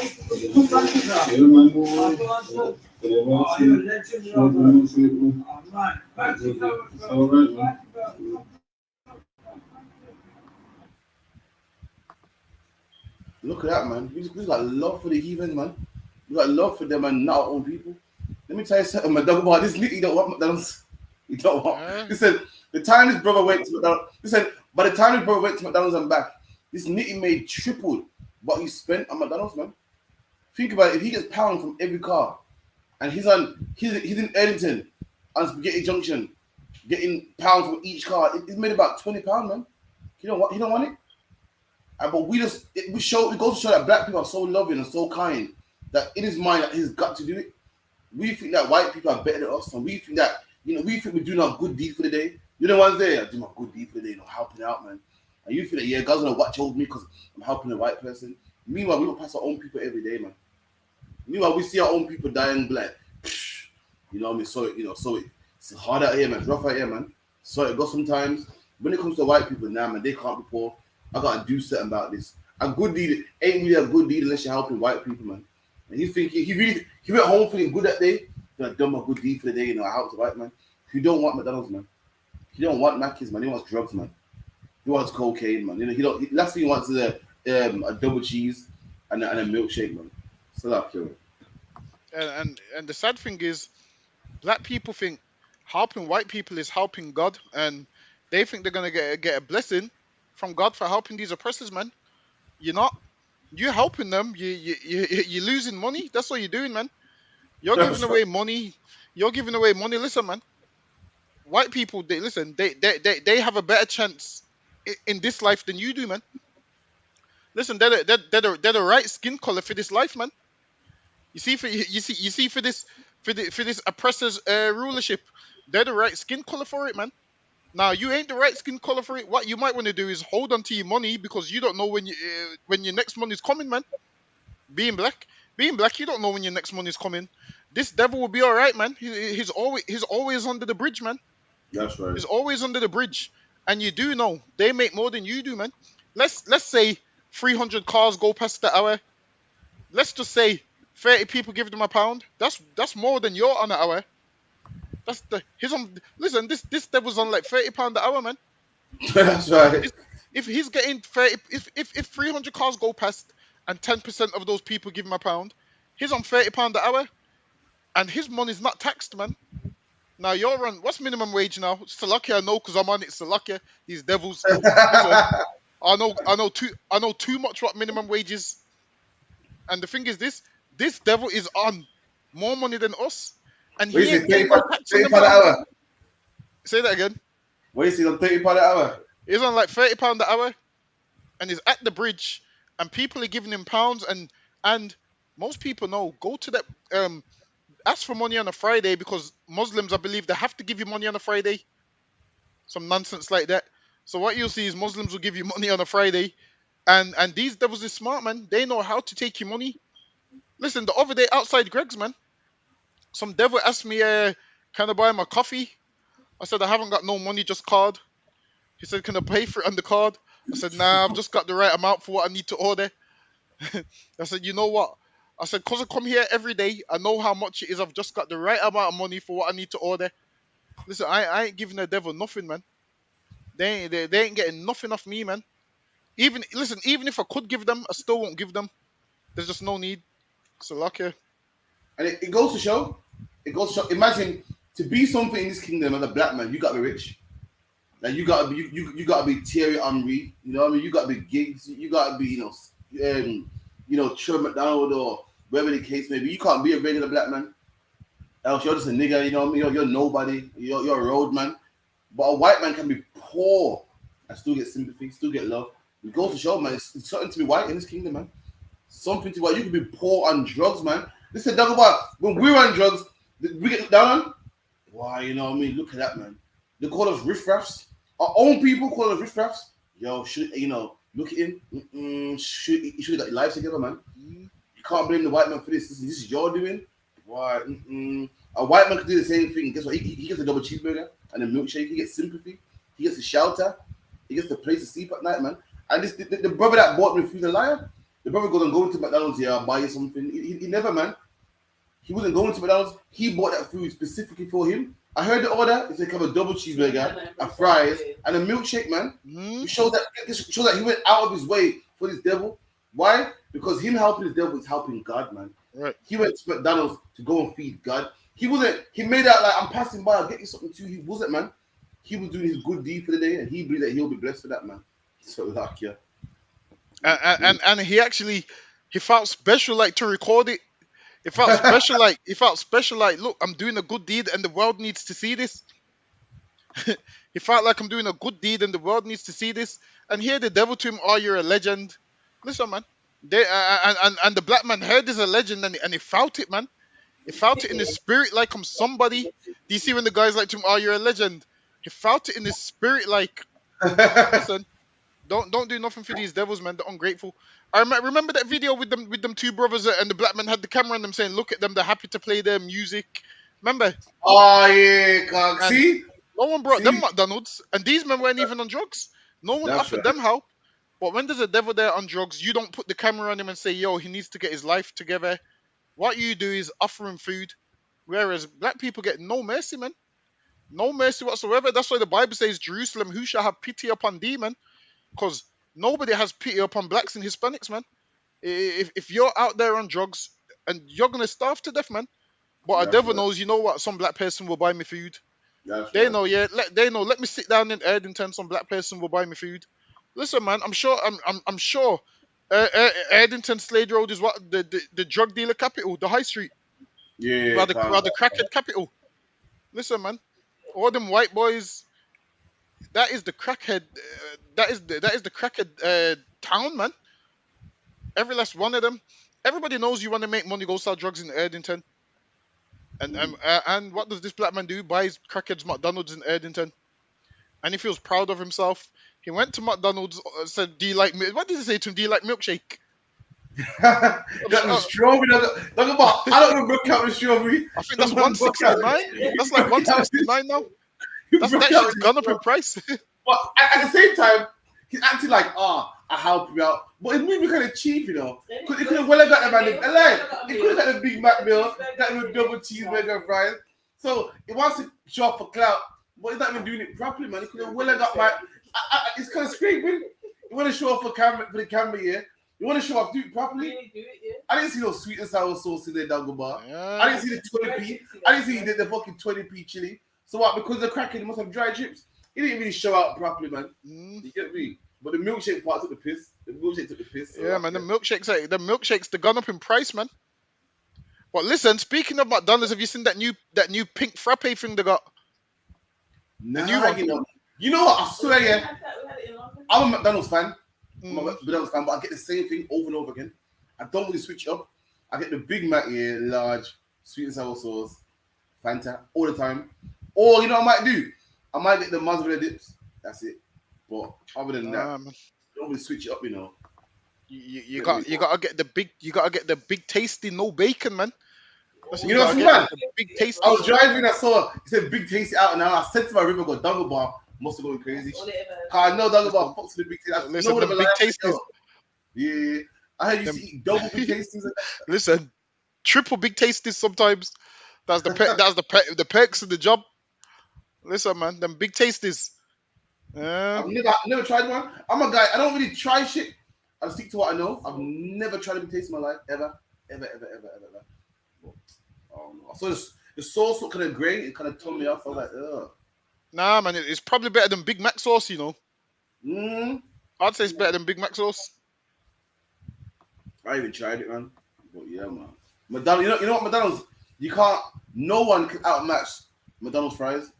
Yeah, man. Yeah, man. It's all right, man. Look at that, man. We got love for the heathens, man. We got love for them and not our own people. Let me tell you something, my dog. This nigga, he don't want McDonald's. He don't want. Listen, The time this brother went to McDonald's, listen, by the time this brother went to McDonald's and back, this nitty made tripled what he spent on McDonald's, man. Think about it. If he gets pound from every car, and he's in Edmonton, on Spaghetti Junction, getting pound from each car, it's made about £20, man. He don't want it. But we goes to show that black people are so loving and so kind that in his mind that he's got to do it. We think that white people are better than us, and we think that we think we're doing our good deed for the day. You're the ones there, I do my good deed for the day, helping out, man. And you feel that God's gonna watch over me because I'm helping a white person. Meanwhile, we don't pass our own people every day, man. Meanwhile, we see our own people dying black. You know what I mean? So it's hard out here, man. It's rough out here, man. So it goes sometimes. When it comes to white people, now, man, they can't be poor. I gotta do something about this. A good deed ain't really a good deed unless you're helping white people, man. And he went home feeling good that day. I've done my good deed for the day, I helped the white man. He don't want McDonald's, man. He don't want Mackies, man. He wants drugs, man. He wants cocaine, man. Last thing he wants is a double cheese and a milkshake, man. So that kill it. And the sad thing is, black people think helping white people is helping God, and they think they're gonna get a blessing from God for helping these oppressors, man. You're not. You're helping them. You're losing money. That's what you're doing, man. You're giving away money. You're giving away money. Listen, man. White people, they have a better chance in this life than you do, man. Listen, they're the right skin color for this life, man. You see for this oppressor's rulership, they're the right skin color for it, man. Now you ain't the right skin color for it. What you might want to do is hold on to your money because you don't know when your next money's coming, man. Being black, you don't know when your next money's coming. This devil will be all right, man. He's always under the bridge, man. That's right. He's always under the bridge, and you do know they make more than you do, man. Let's say 300 cars go past the hour. Let's just say 30 people give them £1. That's more than you're on an hour. Listen, this devil's on like £30 an hour, man. That's right. If he's getting 30, if 300 cars go past and 10% of those people give him £1, he's on £30 an hour, and his money's not taxed, man. Now you're on what's minimum wage now? Salakia, I know because I'm on it. Salakia, these devils. Listen, I know too much what minimum wage is. And the thing is, this devil is on more money than us, and he ain't paying no tax on the hour. Say that again. What is he on £30 an hour? He's on like £30 an hour, and he's at the bridge, and people are giving him pounds, and most people know go to that ask for money on a Friday because Muslims, I believe, they have to give you money on a Friday. Some nonsense like that. So what you'll see is Muslims will give you money on a Friday, and these devils is smart, man. They know how to take your money. Listen, the other day outside Greg's, man, some devil asked me, can I buy my coffee? I said, I haven't got no money, just card. He said, can I pay for it on the card? I said, nah, I've just got the right amount for what I need to order. I said, you know what? I said, because I come here every day, I know how much it is. I've just got the right amount of money for what I need to order. Listen, I ain't giving the devil nothing, man. They ain't getting nothing off me, man. Even if I could give them, I still won't give them. There's just no need. So lucky. And it goes to show. Imagine to be something in this kingdom as a black man, you gotta be rich. Like you gotta be Thierry Henry. You know what I mean? You gotta be gigs. You gotta be Trevor McDonald or whatever the case may be. You can't be a regular black man. Else you're just a nigga. You know what I mean? You're nobody. You're a road man. But a white man can be poor and still get sympathy, still get love. It goes to show, man. It's something to be white in this kingdom, man. Something to be white. You can be poor on drugs, man. Listen, talk about when we're on drugs, we get down on. Why, you know what I mean? Look at that, man. They call us riffraffs. Our own people call us riffraffs. Yo, look at him. You should have got your lives together, man. You can't blame the white man for this. This is your doing. Why? A white man could do the same thing. Guess what? He gets a double cheeseburger and a milkshake. He gets sympathy. He gets a shelter. He gets the place to sleep at night, man. And the brother that bought me food, a liar. The brother goes and go into McDonald's, I'll buy you something. He never, man. He wasn't going to McDonald's. He bought that food specifically for him. I heard the order. It's like a double cheeseburger, a fries, and a milkshake, man. It shows that he went out of his way for this devil. Why? Because him helping this devil is helping God, man. Right. He went to McDonald's to go and feed God. He made out like, I'm passing by, I'll get you something too. He wasn't, man. he was doing his good deed for the day, and he believed that he'll be blessed for that, man. So like, yeah. And he felt special, like, to record it. It felt special, like, look, I'm doing a good deed, and the world needs to see this. He felt like I'm doing a good deed, and the world needs to see this. And here the devil to him, oh, you're a legend. Listen, man. And the black man heard there's a legend, and he felt it, man. He felt it in his spirit, like I'm somebody. Do you see when the guys like to him, oh, you're a legend? He felt it in his spirit, like, listen, don't do nothing for these devils, man. They're ungrateful. I remember that video with them two brothers, and the black man had the camera on them saying, look at them, they're happy to play their music. Remember? Oh yeah, God. And See? no one brought them McDonald's, and these men weren't even on drugs. No one That's offered right. them help. But when there's a devil there on drugs, you don't put the camera on him and say, yo, he needs to get his life together. What you do is offer him food. Whereas black people get no mercy, man. No mercy whatsoever. That's why the Bible says, Jerusalem, who shall have pity upon thee, man? Because nobody has pity upon blacks and Hispanics, man. If you're out there on drugs, and you're going to starve to death, man. But a devil knows, you know what, some black person will buy me food. They know, yeah. Let me sit down in Erdington. Some black person will buy me food. Listen, man. I'm sure. Erdington Slade Road is what the drug dealer capital, the high street. Yeah. Rather the crackhead capital. Listen, man. All them white boys. That is the crackhead. That is the crackhead town, man. Every last one of them. Everybody knows you want to make money. Go sell drugs in Erdington. And what does this black man do? Buys crackheads McDonald's in Erdington, and he feels proud of himself. He went to McDonald's, said, "Do you like milk?" What did he say to him? Do you like milkshake? That was strawberry. I don't know milk out with strawberry. I think that's 169. That's like 169 now. That shit's gone up in price. But at the same time, he's acting like, I help you out. But his movie kind of cheap, you know. He could have well got the man in LA. He could have got the Big Mac meal, that with double cheeseburger and fries. So he wants to show off for clout, but he's not even doing it properly, man. He could have well got my. It's kind of scraping. You want to show off for the camera, yeah? You want to show off, do it properly? I didn't see no sweet and sour sauce in there, Dagobah. Yeah. I didn't see the 20p. I didn't see he did the fucking 20p chili. So what? Because the crackhead, he must have dry chips. He didn't really show out properly, man. You get me? But the milkshake part took the piss. So yeah, man. The milkshakes, they're gone up in price, man. But listen, speaking of McDonald's, have you seen that new pink frappe thing they got? Nah, you know what? I swear, yeah. I'm a McDonald's fan. I'm a McDonald's fan, but I get the same thing over and over again. I don't really switch up. I get the Big Mac here, large, sweet and sour sauce, Fanta, all the time. Or, you know what I might do? I might get the mozzarella dips. That's it. But other than that, I don't really switch it up, you know. You gotta get the big tasty, no bacon, man. You know what's man? Big tasty. I was driving, I saw it said big tasty out, and now I said to my river, go Dungle Bar, must have gone crazy. I know Dungle Bar fucks with the big tasty. Listen, the big tasties. Yeah, I heard you see double big tasties. Listen, triple big tasties sometimes. That's the perks of the job. Listen, man, them big tasties. I've never tried one. I'm a guy. I don't really try shit. I stick to what I know. I've never tried a big taste in my life, ever. So the sauce looked kind of grey. It kind of turned me off. I was like, ugh. Nah, man, it's probably better than Big Mac sauce, you know. I'd say it's better than Big Mac sauce. I even tried it, man. But yeah, man. McDonald's, you know what McDonald's? No one can outmatch McDonald's fries.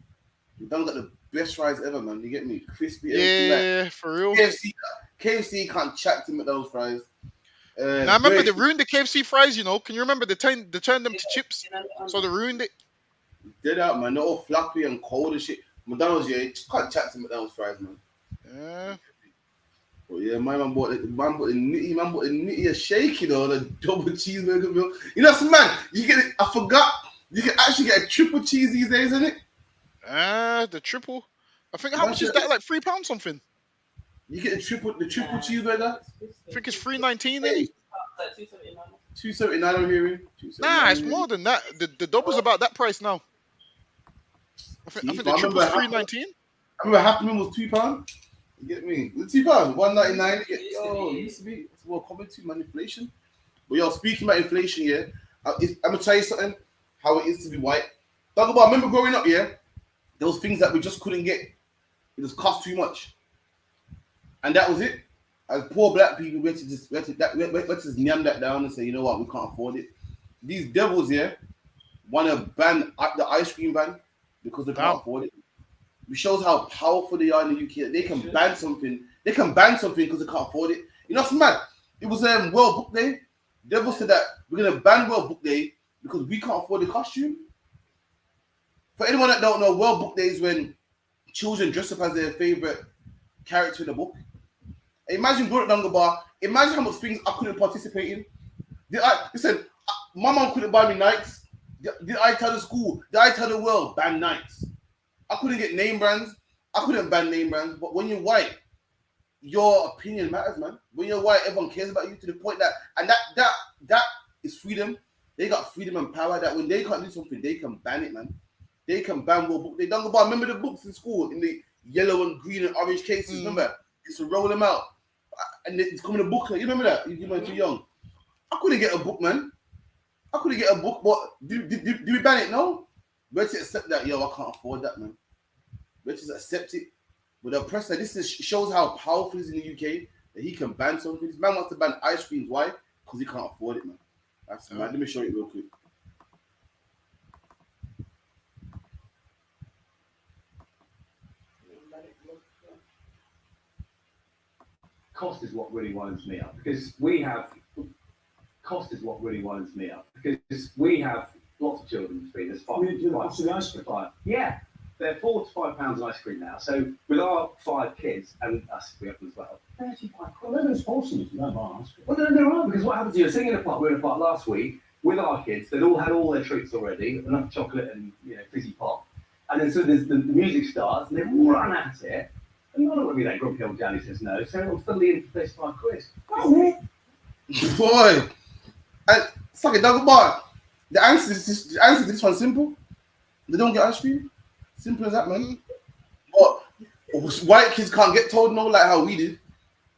McDonald's got the best fries ever, man. You get me? Crispy. Yeah, for real. KFC can't chat to McDonald's fries. Now, I remember they ruined the KFC fries, you know. Can you remember they turned them to chips? So they ruined it. Did out, man. They're all flappy and cold and shit. McDonald's, yeah, you can't chat to McDonald's fries, man. Yeah. But yeah, my man bought the nitty a shake, you know, the double cheeseburger meal. You know, some man, you get it. I forgot. You can actually get a triple cheese these days, isn't it? The triple. I think how much is that? Like £3 something. You get the triple cheeseburger. I think it's $3.19, isn't it? $2.79 I'm hearing. Nah, it's more than that. The double's about that price now. I think the triple's $3.19. I remember Happy Meal was £2. You get me? The £2, $1.99. Yo, it used to be. It's more common to man, inflation. But yo, speaking about inflation, yeah, I'm gonna tell you something. How it is to be white. Talk about. Remember growing up, yeah. There was things that we just couldn't get It just cost too much, and that was it. As poor black people, we had to just yam that down and say, you know what, we can't afford it. These devils here want to ban the ice cream ban because they can't Damn. afford it. It shows how powerful they are in the UK. They can ban something. They can ban something because they can't afford it. You know what's mad? It was World Book Day. Devil said that we're gonna ban World Book Day because we can't afford the costume. For anyone that don't know, World Book Day is when children dress up as their favorite character in the book. Imagine growing up Dungabar. Imagine how much things I couldn't participate in. Listen, my mom couldn't buy me Nikes. Did I tell the school? Did I tell the world ban Nikes? I couldn't get name brands. I couldn't ban name brands. But when you're white, your opinion matters, man. When you're white, everyone cares about you to the point that, and that is freedom. They got freedom and power that when they can't do something, they can ban it, man. They can ban World Book. They don't go by. Remember the books in school in the yellow and green and orange cases. Remember, used to roll them out, and it's coming a book. You remember that? You were too young. I couldn't get a book, man. I couldn't get a book. But did we ban it? No. Let's accept that. Yo, I can't afford that, man. Let's just accept it. But the oppressor, shows how powerful he is in the UK that he can ban something. This man wants to ban ice creams. Why? Because he can't afford it, man. That's mad. Let me show you real quick. Cost is what really winds me up because we have lots of children between us. Yeah, they're £4 to £5 ice cream now. So with our 5 kids and us, we have them as well. £35. Well, they're responsible for that bar. Well, no, there are because what happens? You're singing a part. We were in a part last week with our kids. They'd all had all their treats already, enough chocolate and fizzy pop. And then so the music starts and they run at it. And you're not going to be that grumpy old Danny says no. So I'm fully in for £35. Oh, boy, and fuck it, double bar. The answer to this one simple. They don't get ice cream. Simple as that, man. But white kids can't get told no like how we did.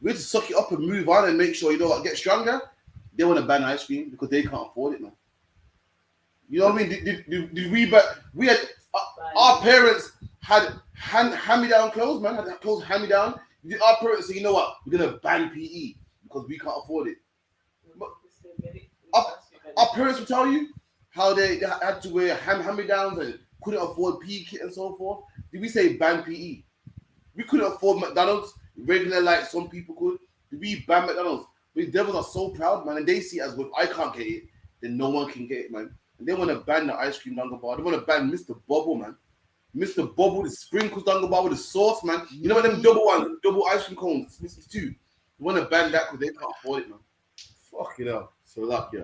We had to suck it up and move on and make sure you know what, get stronger. They want to ban ice cream because they can't afford it, man. You know what I mean? Did we? But we had our parents had hand-me-down clothes, man. Had clothes hand-me-down. Our parents say, you know what? We're gonna ban PE because we can't afford it. But our parents will tell you how they had to wear hand-me-downs and couldn't afford PE kit and so forth. Did we say ban PE? We couldn't afford McDonald's regular like some people could. Did we ban McDonald's? These devils are so proud, man, and they see it as well. If I can't get it, then no one can get it, man. And they want to ban the ice cream Dunga bar. They want to ban Mr. Bubble, man. Mr. Bubble, the sprinkles Dunga bar with the sauce, man. You know what them double ice cream cones, Mr. 2. They want to ban that because they can't afford it, man. Fuck it up. So luck, yeah.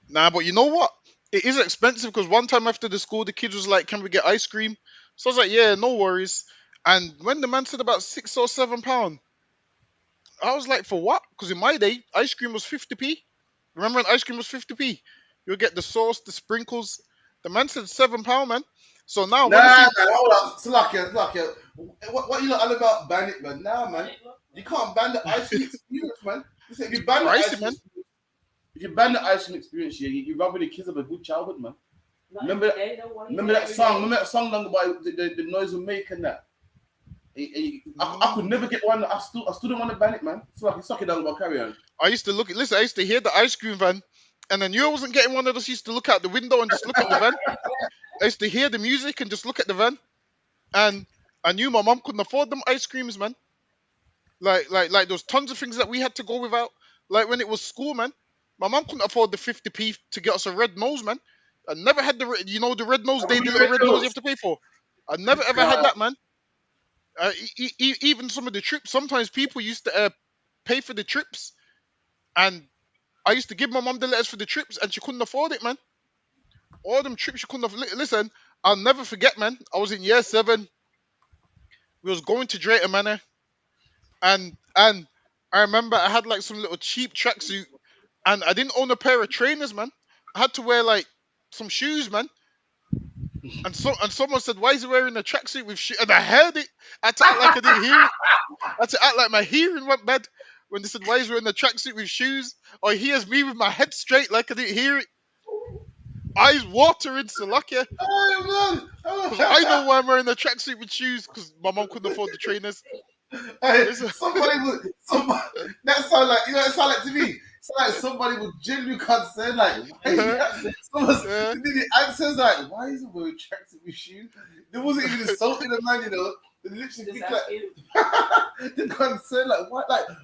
Nah, but you know what? It is expensive because one time after the school, the kid was like, "Can we get ice cream?" So I was like, "Yeah, no worries." And when the man said about £6 or £7, I was like, "For what?" Because in my day, ice cream was 50p. Remember when ice cream was 50p? You'll get the sauce, the sprinkles. The man said £7, man. So now, hold on. Slakia. What you know all about ban it, man? Nah, man. You can't ban the ice cream experience, man. Listen, if you ban the ice cream, if you ban the ice cream experience, you're robbing the kids of a good childhood, man. Remember that song? Remember that song about the noise we make and that? I could never get one. I still don't want to ban it, man. So I can suck it down about carry on. I used to hear the ice cream van, and I knew I wasn't getting one of those. Used to look out the window and just look at the van. I used to hear the music and just look at the van, and I knew my mom couldn't afford them ice creams, man. Like there's tons of things that we had to go without. Like when it was school, man, my mom couldn't afford the 50p to get us a red nose, man. I never had the red nose day, the little red nose you have to pay for. I never ever had that, man. Even some of the trips, sometimes people used to pay for the trips, and I used to give my mom the letters for the trips, and she couldn't afford it, man. All them trips she couldn't afford. Listen, I'll never forget, man. I was in year 7. We was going to Drayton Manor, and I remember I had like some little cheap tracksuit, and I didn't own a pair of trainers, man. I had to wear like some shoes, man. And someone said, "Why is he wearing a tracksuit with shoes?" And I heard it. I had to act like I didn't hear it. I had to act like my hearing went bad when they said, "Why is he wearing a tracksuit with shoes?" Or he hears me with my head straight like I didn't hear it. eyes watering, Salakia. Oh, man. Because I know why I'm wearing a tracksuit with shoes, because my mom couldn't afford the trainers. Hey, Listen. somebody, that sound like, you know, it sound like to me. It sound like somebody was genuinely concerned, like, why is that? Yeah. The answer's like, why is it wearing tracksuit with shoes? There wasn't even insulting the man, you know. They literally think like, the concern, like,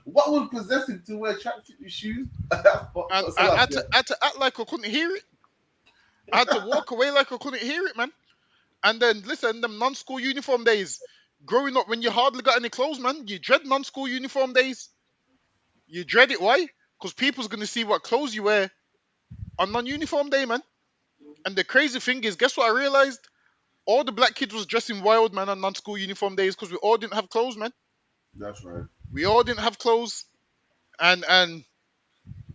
what would possess him to wear tracksuit with shoes? And I had to act like I couldn't hear it. I had to walk away like I couldn't hear it, man. And then, listen, them non-school uniform days. Growing up, when you hardly got any clothes, man, you dread non-school uniform days. You dread it. Why? Because people's going to see what clothes you wear on non-uniform day, man. And the crazy thing is, guess what I realized? All the black kids was dressing wild, man, on non-school uniform days because we all didn't have clothes, man. That's right. We all didn't have clothes. And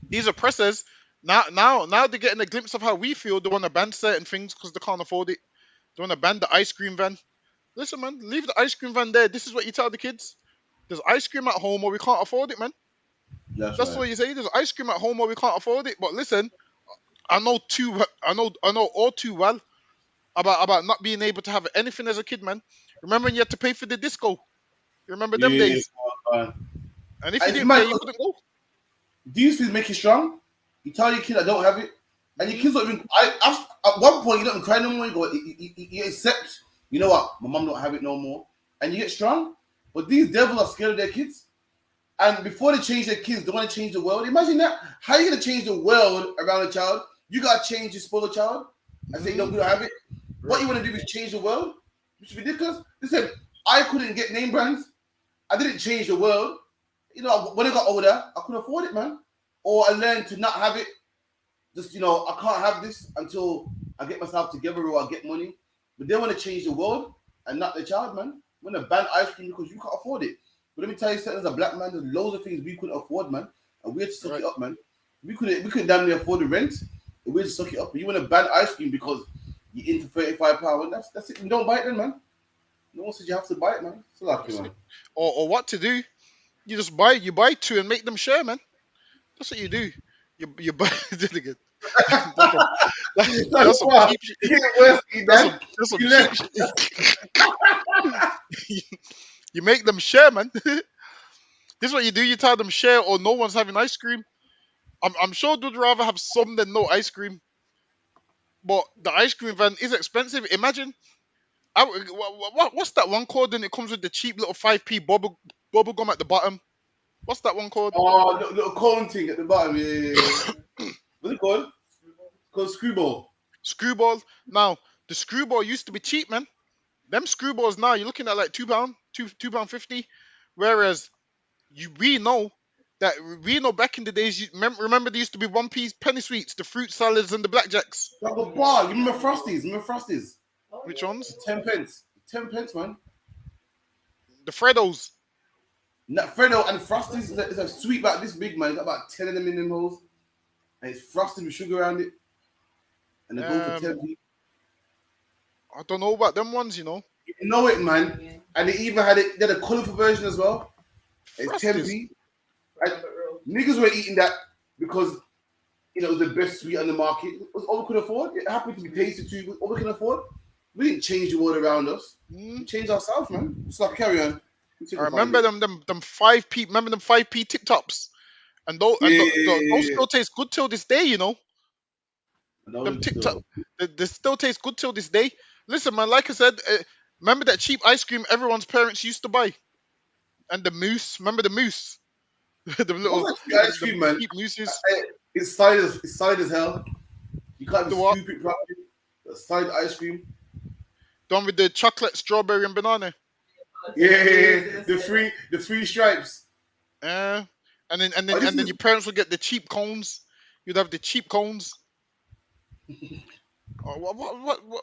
these oppressors, now they're getting a glimpse of how we feel. They want to ban certain things because they can't afford it. They want to ban the ice cream van. Listen, man, leave the ice cream van there. This is what you tell the kids. There's ice cream at home or we can't afford it, man. That's right. what you say. There's ice cream at home or we can't afford it. But listen, I know all too well about not being able to have anything as a kid, man. Remember when you had to pay for the disco? You remember them days? And if you didn't pay, you couldn't go. These things make you strong. You tell your kid I don't have it, and your kids don't even. At one point you don't even cry no more. You go, you accept. You know what? My mom don't have it no more, and you get strong. But these devils are scared of their kids, and before they change their kids, they want to change the world. Imagine that. How are you gonna change the world around a child? You gotta change your spoiled child and say no, we don't have it. What you want to do is change the world, which is ridiculous. Listen, I couldn't get name brands. I didn't change the world. You know, when I got older, I couldn't afford it, man. Or I learned to not have it. Just, you know, I can't have this until I get myself together or I get money. But they want to change the world and not the child, man. They want to ban ice cream because you can't afford it. But let me tell you something, as a black man, there's loads of things we couldn't afford, man. And we had to suck it up, man. We couldn't damn near afford the rent. And we had to suck it up. But you want to ban ice cream because you're into £35. That's it. You don't buy it then, man. No one says you have to buy it, man. It's lucky, man. Or what to do? You just buy two and make them share, man. That's what you do. You buy it again. That's some cheap shit. That's some cheap shit. You make them share, man. This is what you do. You tell them share or no one's having ice cream. I'm sure they'd rather have some than no ice cream. But the ice cream van is expensive. Imagine. What's that one called? And it comes with the cheap little 5p bubble gum at the bottom. What's that one called? Oh, the little cone thing at the bottom. Yeah. What's it called? It's called Screwball. Screwball. Now, the Screwball used to be cheap, man. Them Screwballs now, you're looking at like £2, £2.50. Whereas we know back in the days, remember there used to be 1p penny sweets, the fruit salads and the blackjacks. Like a bar. You remember Frosties? Which ones? 10 pence. 10 pence, man. The Freddos. Freddo and Frosties is a sweet about this big, man. You got about 10 of them in them holes. And it's frosted with sugar around it. And they go for 10p. I don't know about them ones, you know. You know it, man. Yeah. And they even had it. They had a colourful version as well. It's Frosties. 10p. And niggas were eating that because, you know, it was the best sweet on the market. It was all we could afford. It happened to be tasty too. All we can afford. We didn't change the world around us. We changed ourselves, man. So carry on. I remember them 5p. Remember them 5p tip tops, and those still taste good till this day. You know, them tip top, they still taste good till this day. Listen, man. Like I said, remember that cheap ice cream everyone's parents used to buy, and the mousse. Remember the mousse? The little ice cream, man. Cheap mousses. It's solid as hell. You can't scoop it properly. The solid ice cream. Done with the chocolate, strawberry, and banana. Yeah. The three stripes. And then your parents would get the cheap cones. You'd have the cheap cones. What?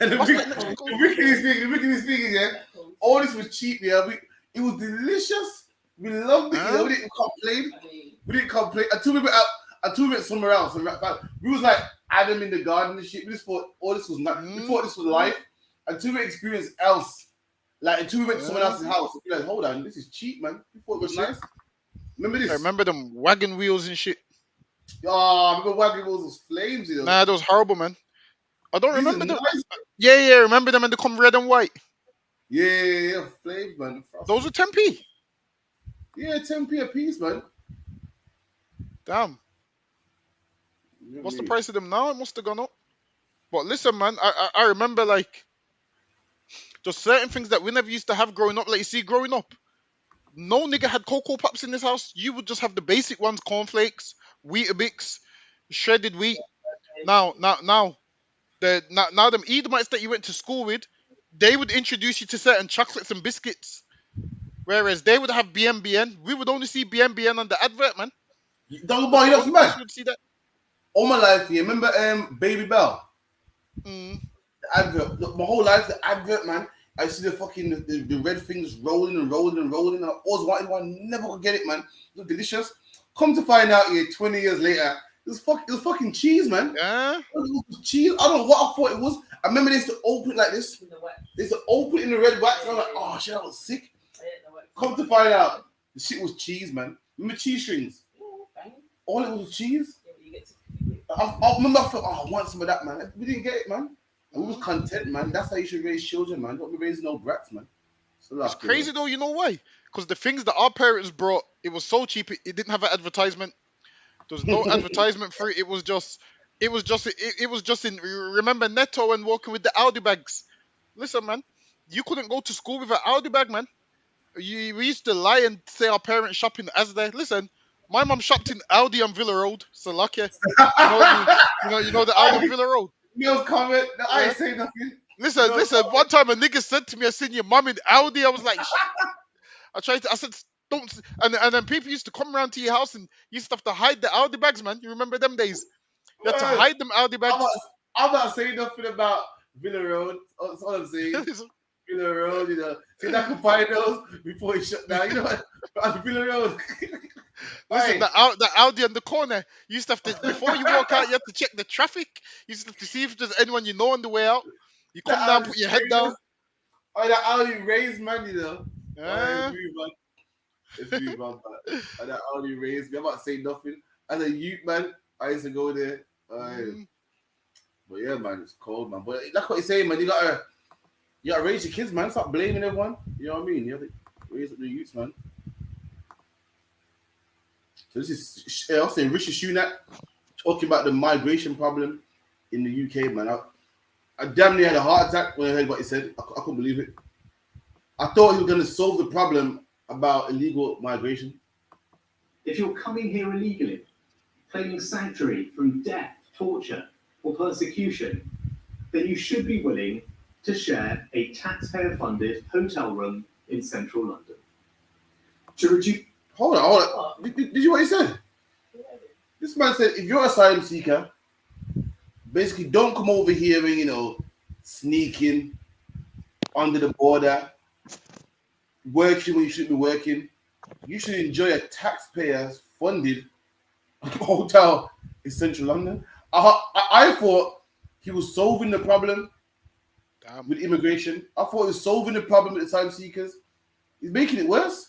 And the wickedest thing is, yeah, all this was cheap, yeah. It was delicious. We loved it. You know, we didn't complain. Until we went somewhere else. We was like Adam in the garden and shit. We just thought all this was not. We thought this was life. Until we experienced else. Like, until we went to someone else's house. We're like, hold on, this is cheap, man. We thought it was nice. Remember this? I remember them wagon wheels and shit. Oh, remember Wagon Wheels was flames, you know. Nah, that was horrible, man. I don't These are remember them. nice. Yeah, remember them and they come red and white. Yeah, flames, man. Those were 10p. Yeah, 10p a piece, man. Damn. You know What's the me. price of them now? It must have gone up. But listen, man, I remember like just certain things that we never used to have growing up. Like you see, growing up, no nigga had Cocoa Pops in this house. You would just have the basic ones: cornflakes, Weetabix, shredded wheat. Now them Edomites that you went to school with, they would introduce you to certain chocolates and biscuits. Whereas they would have BMBN. We would only see BMBN on the advert, man. Don't That's buy the it up, only place man. you would see that. All my life, you remember Baby Bell? Mm. The advert. My whole life, the advert, man. I see the fucking the red things rolling and rolling and rolling. I always wanted one, never could get it, man. It was delicious. Come to find out here, 20 years later, it was fucking cheese, man. Yeah. It was cheese. I don't know what I thought it was. I remember they used to open it like this. They used to open it in the red wax. And I'm like, oh shit, that was sick. Come to find out, the shit was cheese, man. Remember cheese strings? All it was cheese. I remember I thought, oh, I want some of that, man. We didn't get it, man. And we was content, man. That's how you should raise children, man. Don't be raising no brats, man. It's crazy though, you know why? Because the things that our parents brought, it was so cheap. It didn't have an advertisement. There was no advertisement for it. It was just in. Remember Netto and walking with the Audi bags. Listen, man, you couldn't go to school with an Audi bag, man. We used to lie and say our parents shopping as they. Listen, my mum shopped in Audi on Villa Road. So lucky. You know the Audi on Villa Road. No comment. No, I ain't saying nothing. Listen. One time a nigga said to me, "I seen your mum in Audi." I was like, I said, don't. And then people used to come around to your house and you used to have to hide the Audi bags, man. You remember them days? You had to hide them Audi bags. I'm not saying nothing about Villa Road. That's all I'm saying. Villa Road, you know. See, I could buy those before it shut down. You know what? On Villa Road. Listen, the Audi on the corner, you used to have to, before you walk out, you have to check the traffic. You used to have to see if there's anyone you know on the way out. You come down, put your head down. Oh, that Audi raised, man, you know. Yeah. It's me, man. But that Audi raised me. I'm not saying nothing. As a youth, man, I used to go there. But yeah, man, it's cold, man. But that's what you're saying, man. You gotta raise your kids, man. Stop blaming everyone. You know what I mean? You have to raise up the youths, man. So this is I'll say Rishi Sunak talking about the migration problem in the UK, man. I damn near had a heart attack when I heard what he said. I couldn't believe it. I thought he was going to solve the problem about illegal migration. If you're coming here illegally, claiming sanctuary from death, torture, or persecution, then you should be willing to share a taxpayer-funded hotel room in central London. To reduce... Hold on. Did you hear what he said? This man said, if you're an asylum seeker, basically don't come over here and, you know, sneaking under the border, working when you shouldn't be working. You should enjoy a taxpayer-funded hotel in central London. I thought he was solving the problem with immigration. I thought he was solving the problem with asylum seekers. He's making it worse.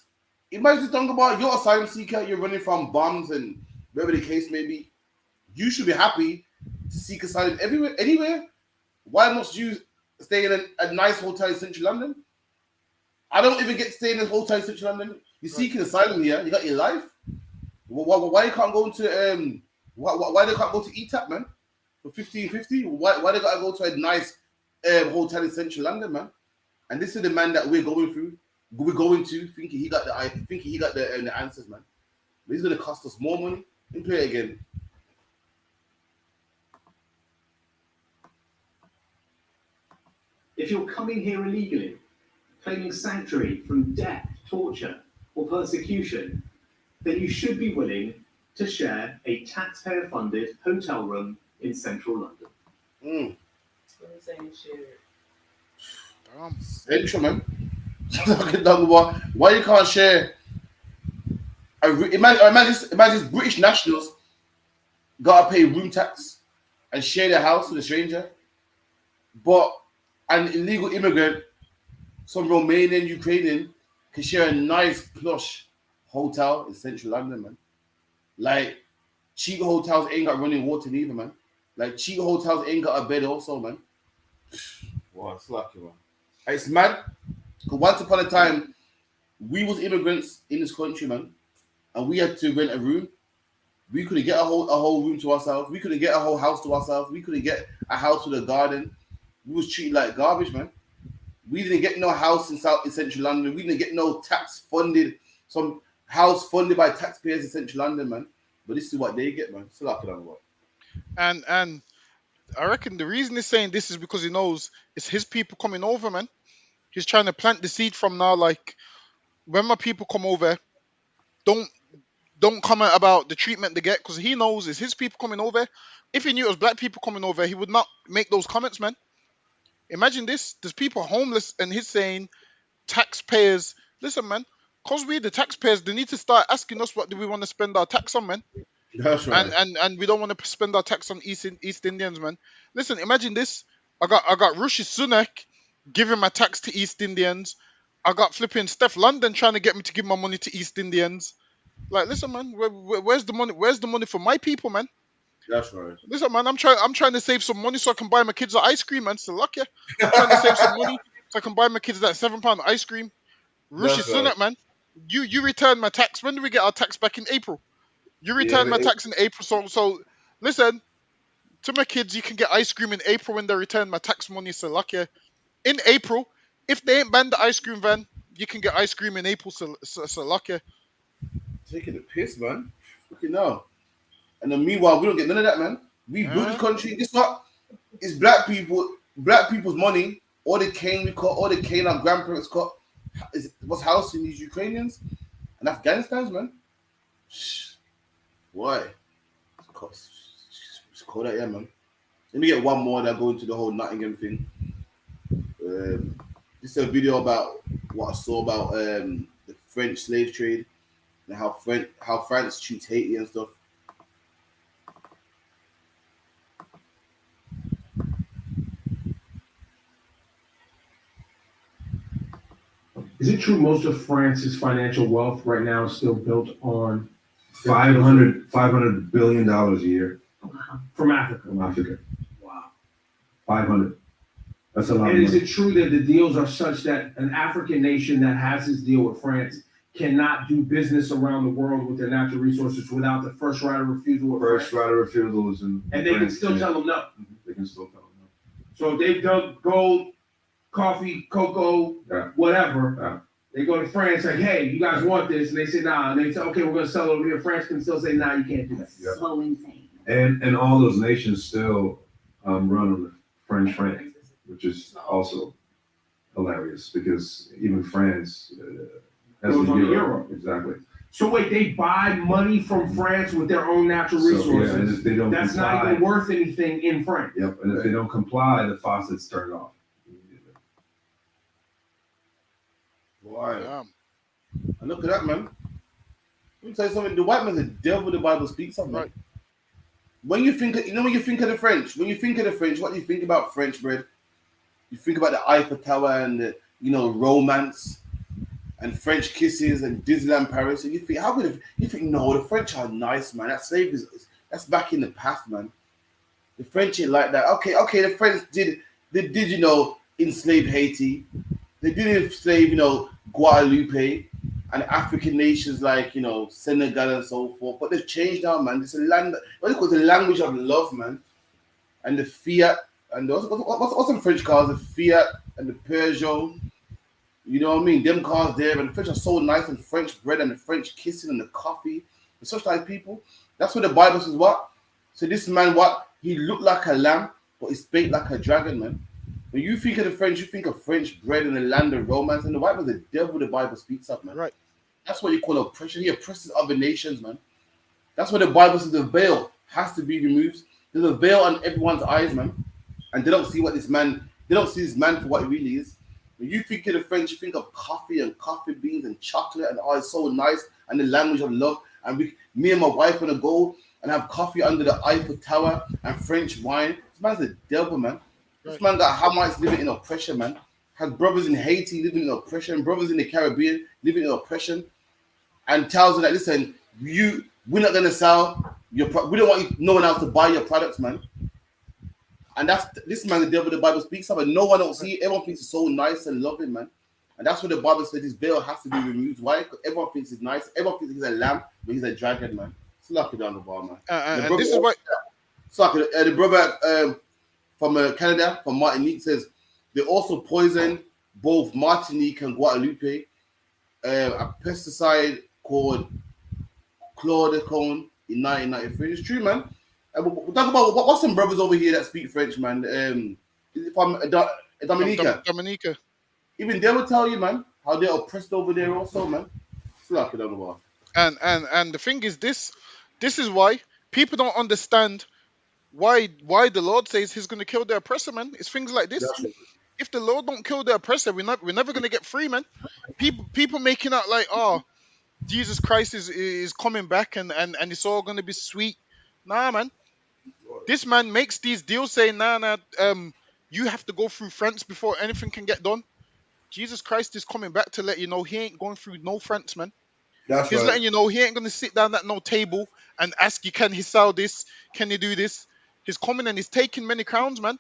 Imagine think about you're asylum seeker, you're running from bombs and whatever the case may be. You should be happy to seek asylum anywhere. Why must you stay in a nice hotel in central London? I don't even get to stay in a hotel in central London. You're seeking asylum here. You got your life. Why you can't go to why they can't go to ETAP, man? For 15.50? Why they gotta go to a nice hotel in central London, man? And this is the man that we're going through. We're going to thinking he got the answers, man. But he's gonna cost us more money. And play again. If you're coming here illegally, claiming sanctuary from death, torture, or persecution, then you should be willing to share a taxpayer-funded hotel room in central London. Central, man. Why you can't share? Imagine British nationals gotta pay room tax and share their house with a stranger, but an illegal immigrant, some Romanian, Ukrainian, can share a nice plush hotel in central London, man. Like, cheap hotels ain't got running water neither, man. Like cheap hotels ain't got a bed also, man. Wow, it's lucky, man. It's mad. Because once upon a time, we was immigrants in this country, man, and we had to rent a room. We couldn't get a whole room to ourselves. We couldn't get a whole house to ourselves. We couldn't get a house with a garden. We was treated like garbage, man. We didn't get no house in central London. We didn't get no some house funded by taxpayers in central London, man. But this is what they get, man. So like what? And I reckon the reason he's saying this is because he knows it's his people coming over, man. He's trying to plant the seed from now, like when my people come over, don't comment about the treatment they get, because he knows it's his people coming over. If he knew it was black people coming over, he would not make those comments, man. Imagine this: there's people homeless, and he's saying taxpayers. Listen, man, because we the taxpayers, they need to start asking us what do we want to spend our tax on, man. That's right. And we don't want to spend our tax on East Indians, man. Listen, imagine this: I got Rishi Sunak giving my tax to East Indians. I got flipping Steph London trying to get me to give my money to East Indians. Like, listen, man, where's the money? Where's the money for my people, man? That's right. Listen, man, I'm trying to save some money so I can buy my kids an ice cream, man. So lucky, I'm trying to save some money so I can buy my kids that £7 ice cream. Rishi Sunak, right. man, you return my tax. When do we get our tax back in April? You return my tax in April. So listen, to my kids, you can get ice cream in April when they return my tax money. So lucky, in April, if they ain't banned the ice cream van, you can get ice cream in April. So lucky. Taking the piss, man. Fucking no. And then meanwhile, we don't get none of that, man. We built this country. It's not. It's black people's money. All the cane we caught, all the cane our grandparents caught, was housing these Ukrainians and Afghanistan's, man. Why? It's cold out here, man. Let me get one more that go into the whole Nottingham thing. This is a video about what I saw about the French slave trade and how France treats Haiti and stuff. Is it true most of France's financial wealth right now is still built on $500 billion a year from Africa? from Africa. Wow. 500. That's a lot. And of is money. it true that the deals are such that an African nation that has this deal with France cannot do business around the world with their natural resources without the first right of refusal with First France? right of refusal is in And they can France, still yeah. tell them no. They can still tell them no. So if they've done gold, coffee, cocoa, Yeah. whatever, Yeah. they go to France like, hey, you guys want this? And they say, nah. And they say, okay, we're going to sell it over here. France can still say, nah, you can't do that. Yeah. So insane. And all those nations still run on the French franc, which is also hilarious because even France has Goes the on the euro. euro. Exactly. So wait, they buy money from France with their own natural So, resources. yeah, and if they don't That's comply, not even worth anything in France. Yep, and if they don't comply, the faucet's turned off. Why? Yeah. And look at that, man. Let me tell you something. The white man's the devil the Bible speaks of, man. Right. When you think of the French, what do you think about French bread? You think about the Eiffel Tower and the, romance and French kisses and Disneyland Paris. And you think, no, the French are nice, man. That slavery that's back in the past, man. The French ain't like that. Okay, the French did enslave Haiti. They did enslave, Guadeloupe and African nations like, Senegal and so forth. But they've changed now, man. It's a land, what is the language of love, man. And the Fiat, and what's some French cars? The Fiat and the Peugeot. You know what I mean? Them cars there, and the French are so nice, and French bread and the French kissing and the coffee. And such nice people. That's what the Bible says, what? So this man, what? He looked like a lamb, but he spake like a dragon, man. When you think of the French, you think of French bread and the land of romance, and the Bible, the devil the Bible speaks of, man. Right. That's what you call oppression. He oppresses other nations, man. That's what the Bible says the veil has to be removed. There's a veil on everyone's eyes, man. And they don't see this man for what he really is. When you think of the French, you think of coffee and coffee beans and chocolate, and it's so nice, and the language of love. And me and my wife want to go and have coffee under the Eiffel Tower and French wine. This man's the devil, man. This man got Hamites living in oppression, man. Has brothers in Haiti living in oppression, brothers in the Caribbean living in oppression, and tells them that, listen, We're not gonna sell your. We don't want no one else to buy your products, man. And that's this man, the devil the Bible speaks of, and no one else see it. Everyone thinks it's so nice and loving, man. And that's what the Bible says this veil has to be removed. Why? Because everyone thinks it's nice. Everyone thinks he's a lamb, but he's a dragon, man. Slap it down the bar, man. And this is what. The brother from Canada, from Martinique, says they also poisoned both Martinique and Guadeloupe. A pesticide called chlordecone in 1993. It's true, man. We'll talk about what's some brothers over here that speak French, man. From Dominica. Dominica. Even they will tell you, man, how they're oppressed over there also, man. Slap it on the wall. And the thing is this is why people don't understand why the Lord says he's gonna kill the oppressor, man. It's things like this. That's it. If the Lord don't kill the oppressor, we're never gonna get free, man. People making out like, oh, Jesus Christ is coming back and it's all gonna be sweet. Nah, man. This man makes these deals saying, nah, you have to go through France before anything can get done. Jesus Christ is coming back to let you know he ain't going through no France, man. He's letting you know he ain't going to sit down at no table and ask you, can he sell this? Can he do this? He's coming and he's taking many crowns, man.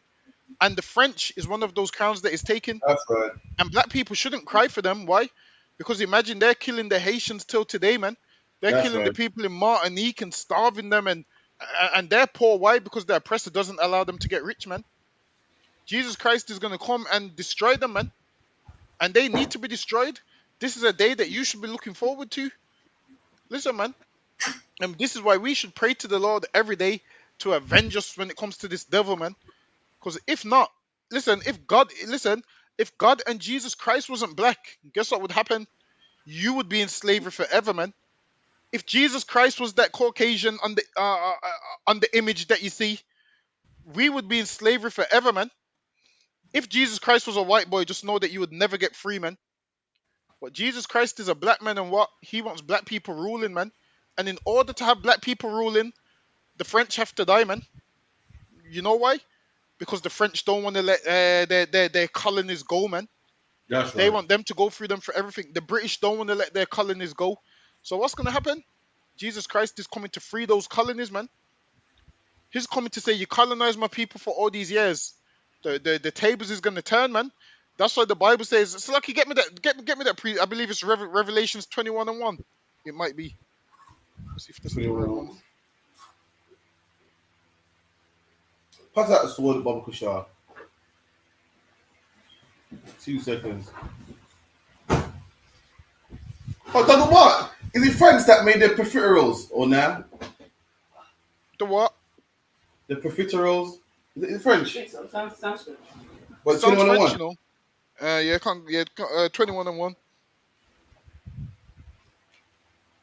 And the French is one of those crowns that is taken. That's right. And black people shouldn't cry for them. Why? Because imagine they're killing the Haitians till today, man. They're killing the people in Martinique and starving them and they're poor. Why? Because the oppressor doesn't allow them to get rich, man. Jesus Christ is going to come and destroy them, man. And they need to be destroyed. This is a day that you should be looking forward to. Listen, man. And this is why we should pray to the Lord every day to avenge us when it comes to this devil, man. Because if not, if God and Jesus Christ wasn't black, guess what would happen? You would be in slavery forever, man. If Jesus Christ was that Caucasian on the image that you see, we would be in slavery forever, man. If Jesus Christ was a white boy, just know that you would never get free, man. But Jesus Christ is a black man, and what? He wants black people ruling, man. And in order to have black people ruling, the French have to die, man. You know why? Because the French don't want to let their colonies go, man. That's right. They want them to go through them for everything. The British don't want to let their colonies go. So what's going to happen? Jesus Christ is coming to free those colonies, man. He's coming to say, you colonized my people for all these years. The tables is going to turn, man. That's why the Bible says, it's lucky, get me that I believe it's Revelations 21:1. It might be. Let's see if this is the right one. Pass out the sword, Baba Kushar. 2 seconds. Oh, Doug, what? Is it French that made the profiteroles or now? The what? The profiteroles. Is it French? Sounds good. What, Sounds 21 French, 1? you know. 21:1.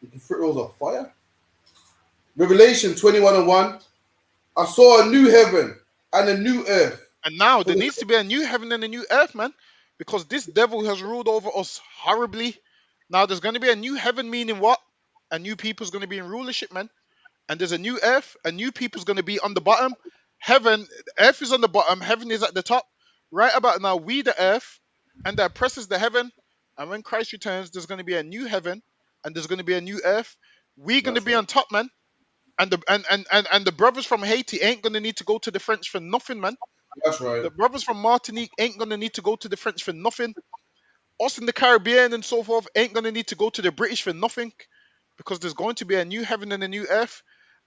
The profiteroles are fire. Revelation 21:1. I saw a new heaven and a new earth. And now there needs to be a new heaven and a new earth, man. Because this devil has ruled over us horribly. Now there's going to be a new heaven, meaning what? A new people's going to be in rulership, man. And there's a new earth. A new people's going to be on the bottom. Earth is on the bottom. Heaven is at the top. Right about now, we the earth, and the oppressor is the heaven. And when Christ returns, there's going to be a new heaven, and there's going to be a new earth. We're going to be on top, man. And the brothers from Haiti ain't going to need to go to the French for nothing, man. That's right. The brothers from Martinique ain't going to need to go to the French for nothing. Us in the Caribbean and so forth ain't going to need to go to the British for nothing. Because there's going to be a new heaven and a new earth.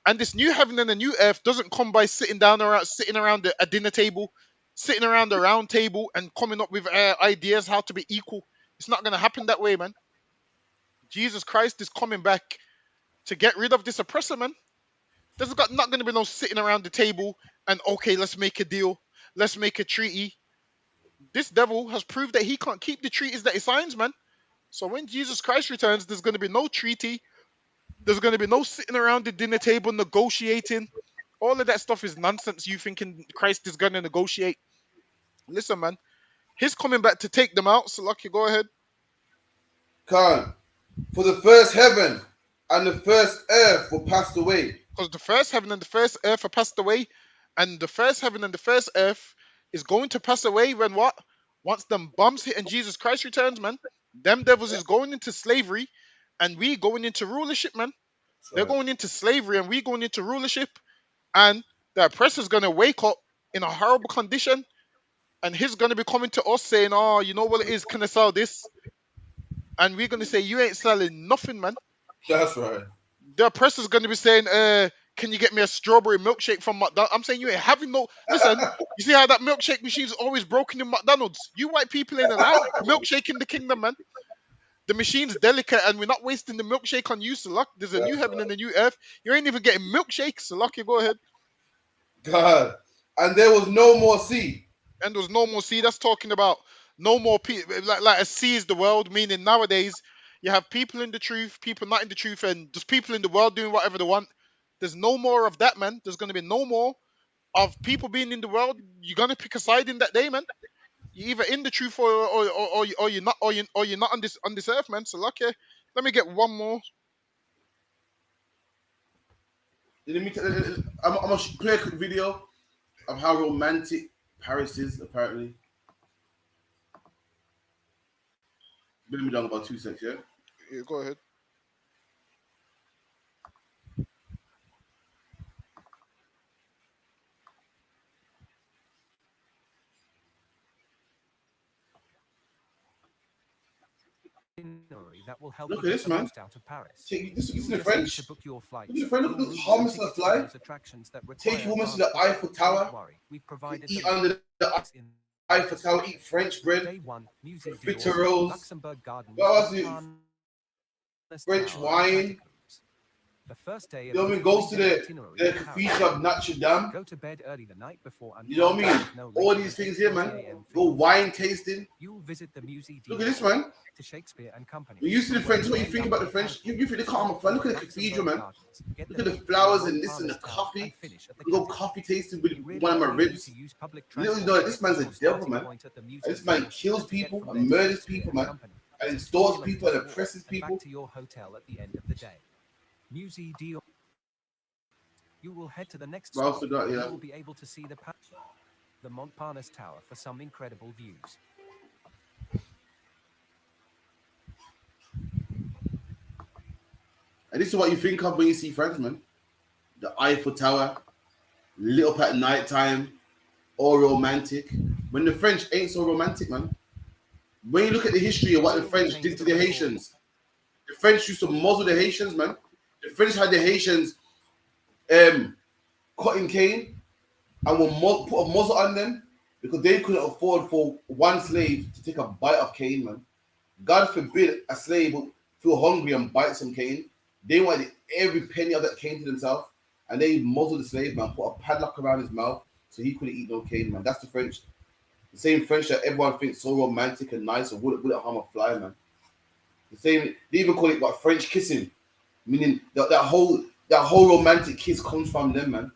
And this new heaven and a new earth doesn't come by sitting around a dinner table, sitting around the round table and coming up with ideas how to be equal. It's not going to happen that way, man. Jesus Christ is coming back to get rid of this oppressor, man. There's not going to be no sitting around the table and, okay, let's make a deal. Let's make a treaty. This devil has proved that he can't keep the treaties that he signs, man. So when Jesus Christ returns, there's going to be no treaty. There's going to be no sitting around the dinner table negotiating. All of that stuff is nonsense. You thinking Christ is going to negotiate. Listen, man. He's coming back to take them out. So, Lucky, go ahead. Khan, for the first heaven and the first earth were passed away. Because the first heaven and the first earth are passed away. And the first heaven and the first earth is going to pass away when what? Once them bombs hit and Jesus Christ returns, man. Them devils is going into slavery and we going into rulership, man. They're going into slavery and we going into rulership, and the oppressor's gonna wake up in a horrible condition, and he's gonna be coming to us saying, "Oh, you know what it is? Can I sell this?" And we're gonna say, "You ain't selling nothing, man." That's right. The oppressor's gonna be saying, "Can you get me a strawberry milkshake from McDonald's?" I'm saying you ain't having no. Listen, you see how that milkshake machine's always broken in McDonald's? You white people ain't allowed milkshake in the kingdom, man. The machine's delicate, and we're not wasting the milkshake on you, Salak. There's a new That's heaven right. and a new earth. You ain't even getting milkshake, Salak. You go ahead. God. And there was no more sea. And there was no more sea. That's talking about no more people. Like a sea is the world, meaning nowadays you have people in the truth, people not in the truth, and just people in the world doing whatever they want. There's no more of that, man. There's going to be no more of people being in the world. You're going to pick a side in that day, man. You're either in the truth or you're not, or you're not on this earth, man. So lucky. Let me get one more. I'm gonna play a quick video of how romantic Paris is. Apparently, been done about 2 seconds. Yeah. Yeah, go ahead. That will help Look you at get this, the man. most out of Paris. Take this is You the just French. need to book your flights. Look at the French. Look at Your this routes harmless and tickets to fly. those attractions that Take your woman to require the fast Eiffel booking. Tower. Don't worry, we've provided Eat them under the in Eiffel Tower. Eat French bread. Day 1, Musée Bitter d'Or, rolls. Luxembourg Gardens, What else? Montparnasse French Tower, wine. catacombs. The first day You of know what I your mean? Goes to 3-day the itinerary in Paris. Cathedral of Notre Dame. Go to bed early the night before and You know what I mean? no All later these than things here, 8:30 man. a.m. for Go your wine flight. tasting. You'll visit the Musée Look d'Or, at this, man. to Shakespeare and Company. We're used to the where French. you What you end think up about the at French? You catacombs, think the calm fly. Look at the Luxembourg cathedral, man. Gardens, get Look the at the beach flowers in and this and the Montparnasse Tower, coffee. and finish at the We go catacombs. coffee tasting with You really one of my only need ribs. to use public Little transport you know, to this get man's to a your devil, starting man. point at the And Musée this man d'Or, kills and to get people from and there to murders Shakespeare people, and man. Company. And It's a extorts 4 people and kilometer walk oppresses and back people. to your hotel at the end of the day. Musée d'Or. You will head to the next But I stop. forgot, You yeah. will be able to see the Montparnasse Tower for some incredible views. And this is what you think of when you see France, man. The Eiffel Tower, lit up at night time, all romantic. When the French ain't so romantic, man. When you look at the history of what the French did to the Haitians, the French used to muzzle the Haitians, man. The French had the Haitians cutting cane and will put a muzzle on them because they couldn't afford for one slave to take a bite of cane, man. God forbid a slave would feel hungry and bite some cane. They wanted every penny of that cane to themselves, and they muzzled the slave, man, put a padlock around his mouth so he couldn't eat no cane, man. That's the French. The same French that everyone thinks so romantic and nice and wouldn't harm a fly, man. The same, they even call it what, French kissing, meaning that whole romantic kiss comes from them, man.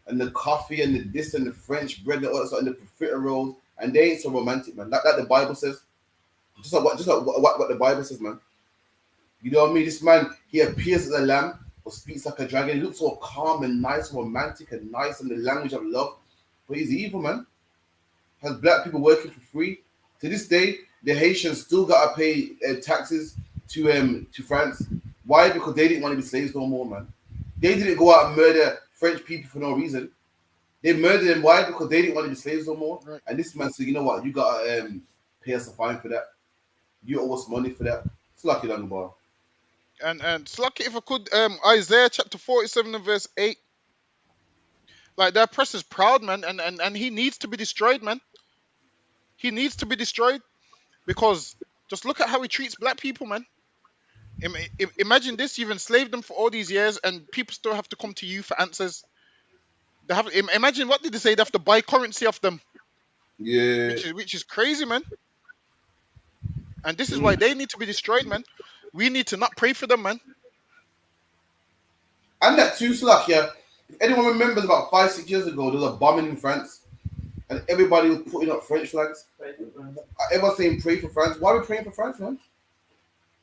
And the coffee and the this and the French bread and all that stuff and the profiteroles, and they ain't so romantic, man. Like the Bible says, just like what the Bible says, man. You know what I mean? This man, he appears as a lamb or speaks like a dragon. He looks so calm and nice, romantic and nice, and the language of love, but he's evil, man. Has black people working for free. To this day, the Haitians still gotta pay taxes to France. Why? Because they didn't want to be slaves no more, man. They didn't go out and murder French people for no reason. They murdered them. Why? Because they didn't want to be slaves no more. Right. And this man said, you know what? You gotta pay us a fine for that. You owe us money for that. It's lucky on the bar. And Slucky, if I could, Isaiah chapter 47 and verse 8. Like that press is proud, man, and he needs to be destroyed, man. He needs to be destroyed because just look at how he treats black people, man. Imagine this: you've enslaved them for all these years, and people still have to come to you for answers. They have. Imagine what did they say? They have to buy currency off them. Yeah. Which is crazy, man. And this is why they need to be destroyed, man. We need to not pray for them, man. And that too, Slack, yeah. If anyone remembers about 5-6 years ago, there was a bombing in France, and everybody was putting up French flags. Everyone saying pray for France. Why are we praying for France, man?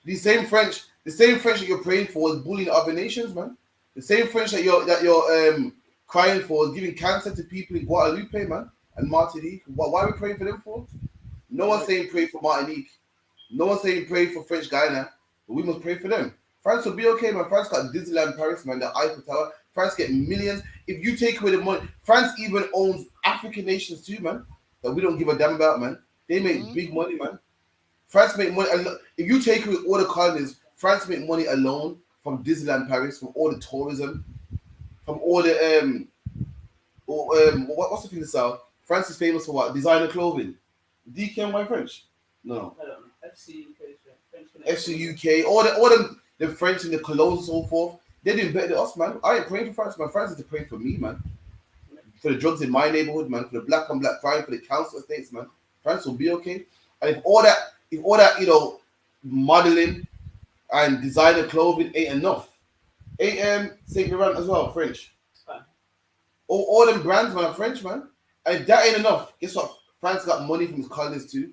The same French that you're praying for is bullying other nations, man. The same French that you're crying for is giving cancer to people in Guadeloupe, man, and Martinique. Why are we praying for them for? No one's saying pray for Martinique. No one's saying pray for French Guyana, but we must pray for them. France will be okay, man. France got Disneyland Paris, man, the Eiffel Tower. France get millions. If you take away the money, France even owns African nations too, man, that we don't give a damn about, man. They make big money, man. France make money. If you take away all the colonies, France make money alone from Disneyland Paris, from all the tourism, from all the what's the thing in the South? France is famous for what? Designer clothing. DKNY French? No. I don't know. FC French SUUK, all the French and the colognes and so forth, they're doing better than us, man. I ain't praying for France, man. France is to pray for me, man. For the drugs in my neighborhood, man. For the black on black crime, for the council estates, man. France will be okay. And if all that, modeling and designer clothing ain't enough, Saint Laurent as well, French. All them brands, man, are French, man. And if that ain't enough, guess what? France got money from his colonies too.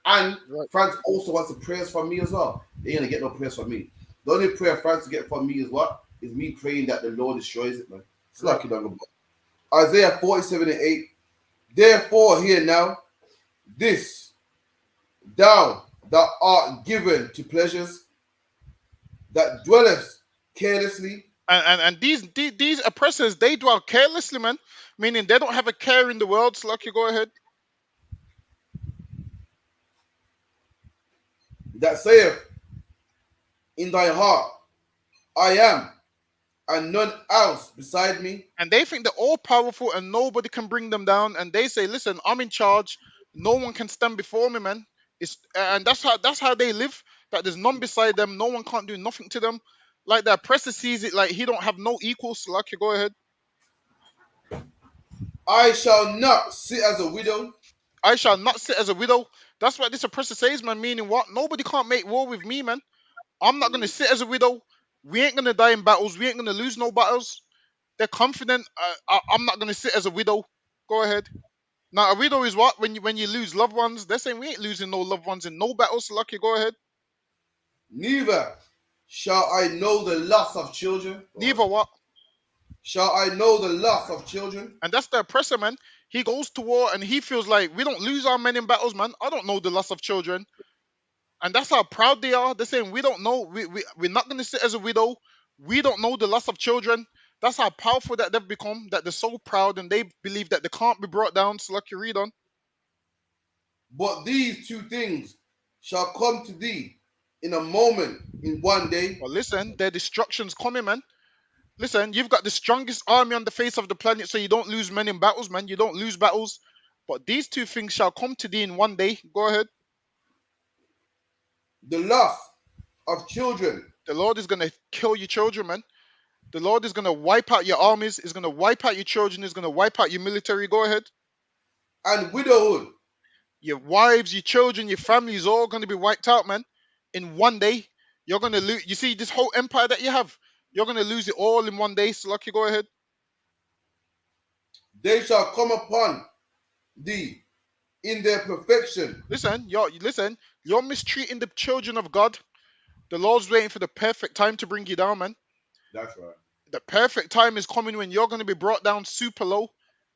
And France also wants the prayers from me as well. They ain't gonna get no prayers from me. The only prayer France to get from me is what? Is me praying that the Lord destroys it, man. It's like you don't go. Isaiah 47:8. Therefore, hear now, this thou art given to pleasures that dwelleth carelessly. And these oppressors, they dwell carelessly, man. Meaning they don't have a care in the world. So like you go ahead. That saith in thy heart, I am, and none else beside me. And they think they're all powerful and nobody can bring them down. And they say, listen, I'm in charge. No one can stand before me, man. And that's how they live. That there's none beside them. No one can't do nothing to them. Like the oppressor sees it like he don't have no equals. Like you go ahead. I shall not sit as a widow. I shall not sit as a widow. That's what this oppressor says, man. Meaning what? Nobody can't make war with me, man. I'm not gonna sit as a widow. We ain't gonna die in battles. We ain't gonna lose no battles. They're confident. I'm not gonna sit as a widow. Go ahead. Now a widow is what? When you lose loved ones. They're saying we ain't losing no loved ones in no battles. So lucky. Go ahead. Neither shall I know the loss of children. Neither what? Shall I know the loss of children? And that's the oppressor, man. He goes to war and he feels like we don't lose our men in battles, man. I don't know the loss of children. And that's how proud they are. They're saying we don't know. We're not going to sit as a widow. We don't know the loss of children. That's how powerful that they've become, that they're so proud and they believe that they can't be brought down. So like you read on. But these two things shall come to thee in a moment, in one day. Well, listen, their destruction's coming, man. Listen, you've got the strongest army on the face of the planet, so you don't lose men in battles, man. You don't lose battles. But these two things shall come to thee in one day. Go ahead. The loss of children. The Lord is going to kill your children, man. The Lord is going to wipe out your armies. Is going to wipe out your children. Is going to wipe out your military. Go ahead. And widowhood. Your wives, your children, your family is all going to be wiped out, man. In one day, you're going to lose. You see, this whole empire that you have, you're going to lose it all in one day. So, lucky, go ahead. They shall come upon thee in their perfection. Listen, you're mistreating the children of God. The Lord's waiting for the perfect time to bring you down, man. That's right. The perfect time is coming when you're going to be brought down super low,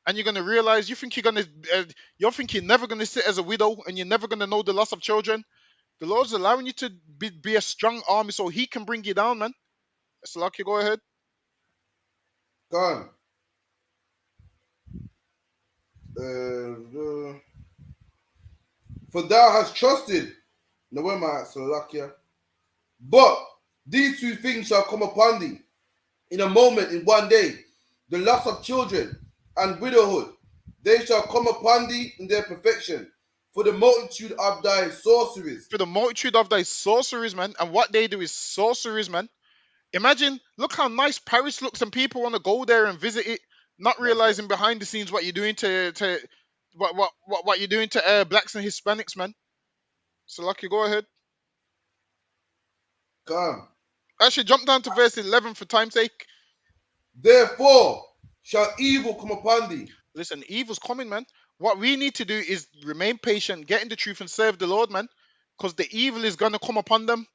and you're going to realize you think you're never going to sit as a widow, and you're never going to know the loss of children. The Lord's allowing you to be a strong army so He can bring you down, man. So, lucky, go ahead. Gone. For thou hast trusted. No, where am I at? Slovakia. But these two things shall come upon thee in a moment, in one day. The loss of children and widowhood. They shall come upon thee in their perfection. For the multitude of thy sorceries. For the multitude of thy sorceries, man. And what they do is sorceries, man. Imagine, look how nice Paris looks, and people want to go there and visit it, not realizing behind the scenes what you're doing to what you're doing to blacks and Hispanics, man. So, lucky, go ahead. Come. Actually, jump down to verse 11 for time's sake. Therefore shall evil come upon thee. Listen, evil's coming, man. What we need to do is remain patient, get in the truth, and serve the Lord, man. Because the evil is going to come upon them.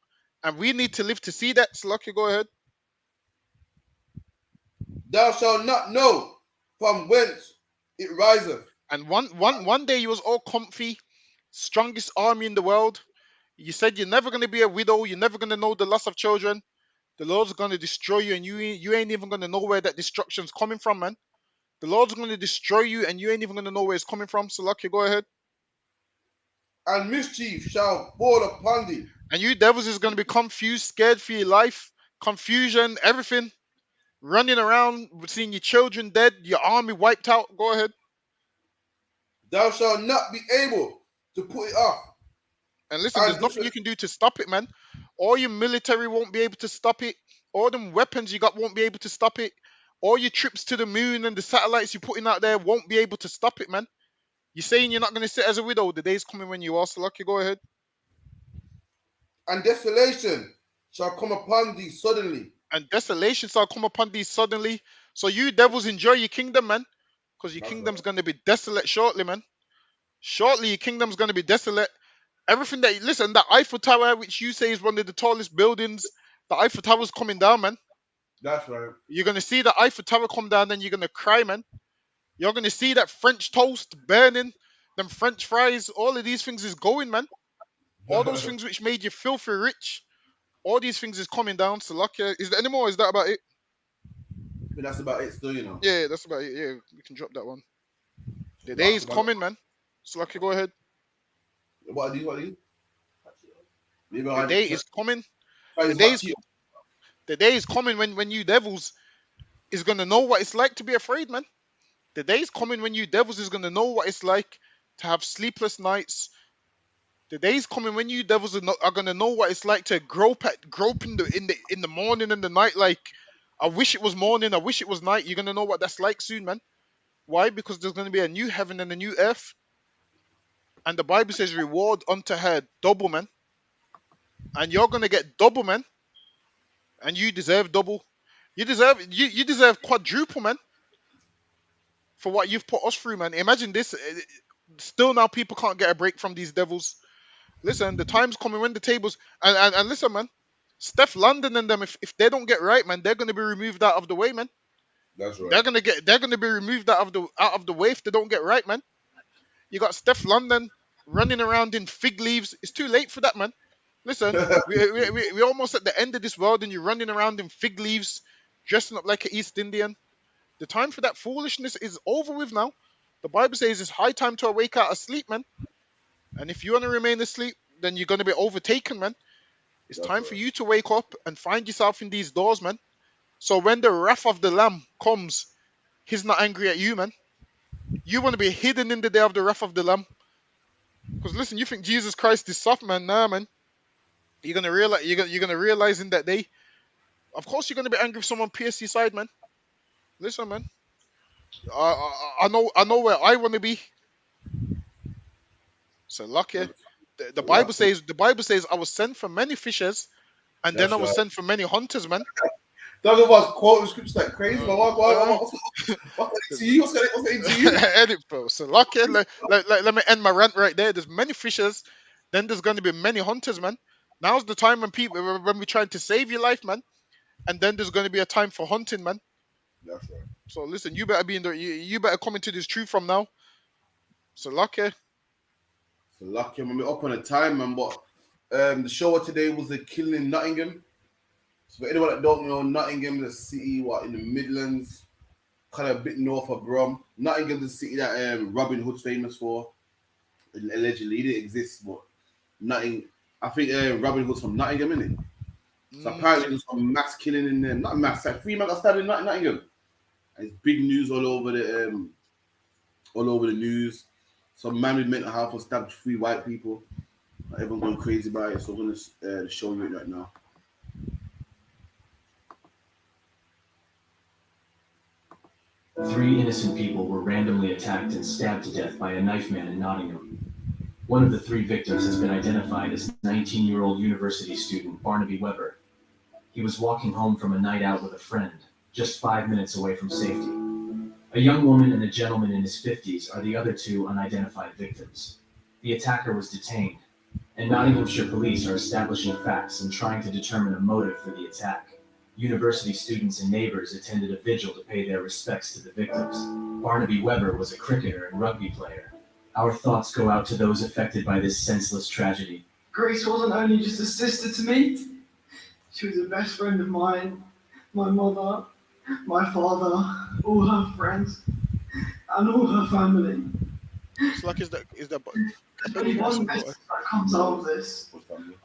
And we need to live to see that. So, lucky, go ahead. Thou shalt not know from whence it riseth. And one day you was all comfy, strongest army in the world. You said you're never going to be a widow. You're never going to know the loss of children. The Lord's gonna destroy you, and you ain't even gonna know where that destruction's coming from, man. The Lord's gonna destroy you, and you ain't even gonna know where it's coming from. So, lucky, go ahead. And mischief shall fall upon thee. And you devils is gonna be confused, scared for your life, confusion, everything, running around, seeing your children dead, your army wiped out. Go ahead. Thou shalt not be able to put it off. And listen, there's And nothing you can do to stop it, man. All your military won't be able to stop it. All them weapons you got won't be able to stop it. All your trips to the moon and the satellites you're putting out there won't be able to stop it, man. You're saying you're not going to sit as a widow. The day's coming when you are. So, lucky, go ahead. and desolation shall come upon thee suddenly. And desolation shall come upon thee suddenly. So you devils enjoy your kingdom, man. Because your That's kingdom's right. going to be desolate shortly, man. Shortly, your kingdom's going to be desolate. Everything that, listen, that Eiffel Tower, which you say is one of the tallest buildings, the Eiffel Tower's coming down, man. That's right. You're going to see the Eiffel Tower come down, then you're going to cry, man. You're going to see that French toast burning, them French fries, all of these things is going, man. All those things which made you filthy rich, all these things is coming down. So, lucky, is there any more? Is that about it? But that's about it still, you know. Yeah, that's about it. Yeah, we can drop that one. The day That's is about coming, man. So, lucky, go ahead. What are these? What are these? Maybe The I day check. is coming. Try The this day back is, to you. the day is coming when you devils is going to know what it's like to be afraid, man. The day is coming when you devils is going to know what it's like to have sleepless nights. The day's coming when you devils are gonna know what it's like to grope in the morning and the night. Like, I wish it was morning, I wish it was night. You're gonna know what that's like soon, man. Why? Because there's gonna be a new heaven and a new earth, and the Bible says reward unto her double, man. And you're gonna get double, man. And you deserve double. You deserve quadruple, man, for what you've put us through, man. Imagine this. Still now people can't get a break from these devils. Listen, the time's coming when the tables and listen, man. Steph London and them, if they don't get right, man, they're gonna be removed out of the way, man. That's right. They're gonna be removed out of the way if they don't get right, man. You got Steph London running around in fig leaves. It's too late for that, man. Listen, we're almost at the end of this world, and you're running around in fig leaves, dressing up like an East Indian. The time for that foolishness is over with now. The Bible says it's high time to awake out of sleep, man. And if you want to remain asleep, then you're going to be overtaken, man. It's That's time for right. you to wake up and find yourself in these doors, man. So when the wrath of the Lamb comes, he's not angry at you, man. You want to be hidden in the day of the wrath of the Lamb. Because listen, you think Jesus Christ is soft, man? Nah, man. You're gonna realize in that day. Of course, you're gonna be angry if someone pierces your side, man. Listen, man. I know where I want to be. So lucky. The Bible says I was sent for many fishers, and then I That's was right. sent for many hunters, man. Talk about quoting scriptures like crazy, man. Uh, What's that to you? What's that to you? Edit, bro. So lucky. Let me end my rant right there. There's many fishers, then there's going to be many hunters, man. Now's the time when we're trying to save your life, man, and then there's going to be a time for hunting, man. That's right. So listen, you better be in the you better come into this truth from now. So lucky. So lucky, man. We're up on a time, man. But the show of today was the killing in Nottingham. So for anyone that don't know, Nottingham is a city in the Midlands, kind of a bit north of Brum. Nottingham is a city that Robin Hood's famous for. Allegedly, it didn't exist, but I think Robin Hood's from Nottingham, isn't it? So apparently there's some mass killing in there. Not mass, like 3 men got stabbed in Nottingham. And it's big news all over the news. Some man with mental health was stabbed 3 white people. Everyone going crazy about it. So I'm gonna show you it right now. Three innocent people were randomly attacked and stabbed to death by a knife man in Nottingham. One of the 3 victims has been identified as 19-year-old university student Barnaby Weber. He was walking home from a night out with a friend, just 5 minutes away from safety. A young woman and a gentleman in his 50s are the other 2 unidentified victims. The attacker was detained, and Nottinghamshire police are establishing facts and trying to determine a motive for the attack. University students and neighbors attended a vigil to pay their respects to the victims. Barnaby Weber was a cricketer and rugby player. Our thoughts go out to those affected by this senseless tragedy. Grace wasn't only just a sister to me, She was a best friend of mine, my mother, my father, all her friends, and all her family. It's like is that There's only one message that comes out of this.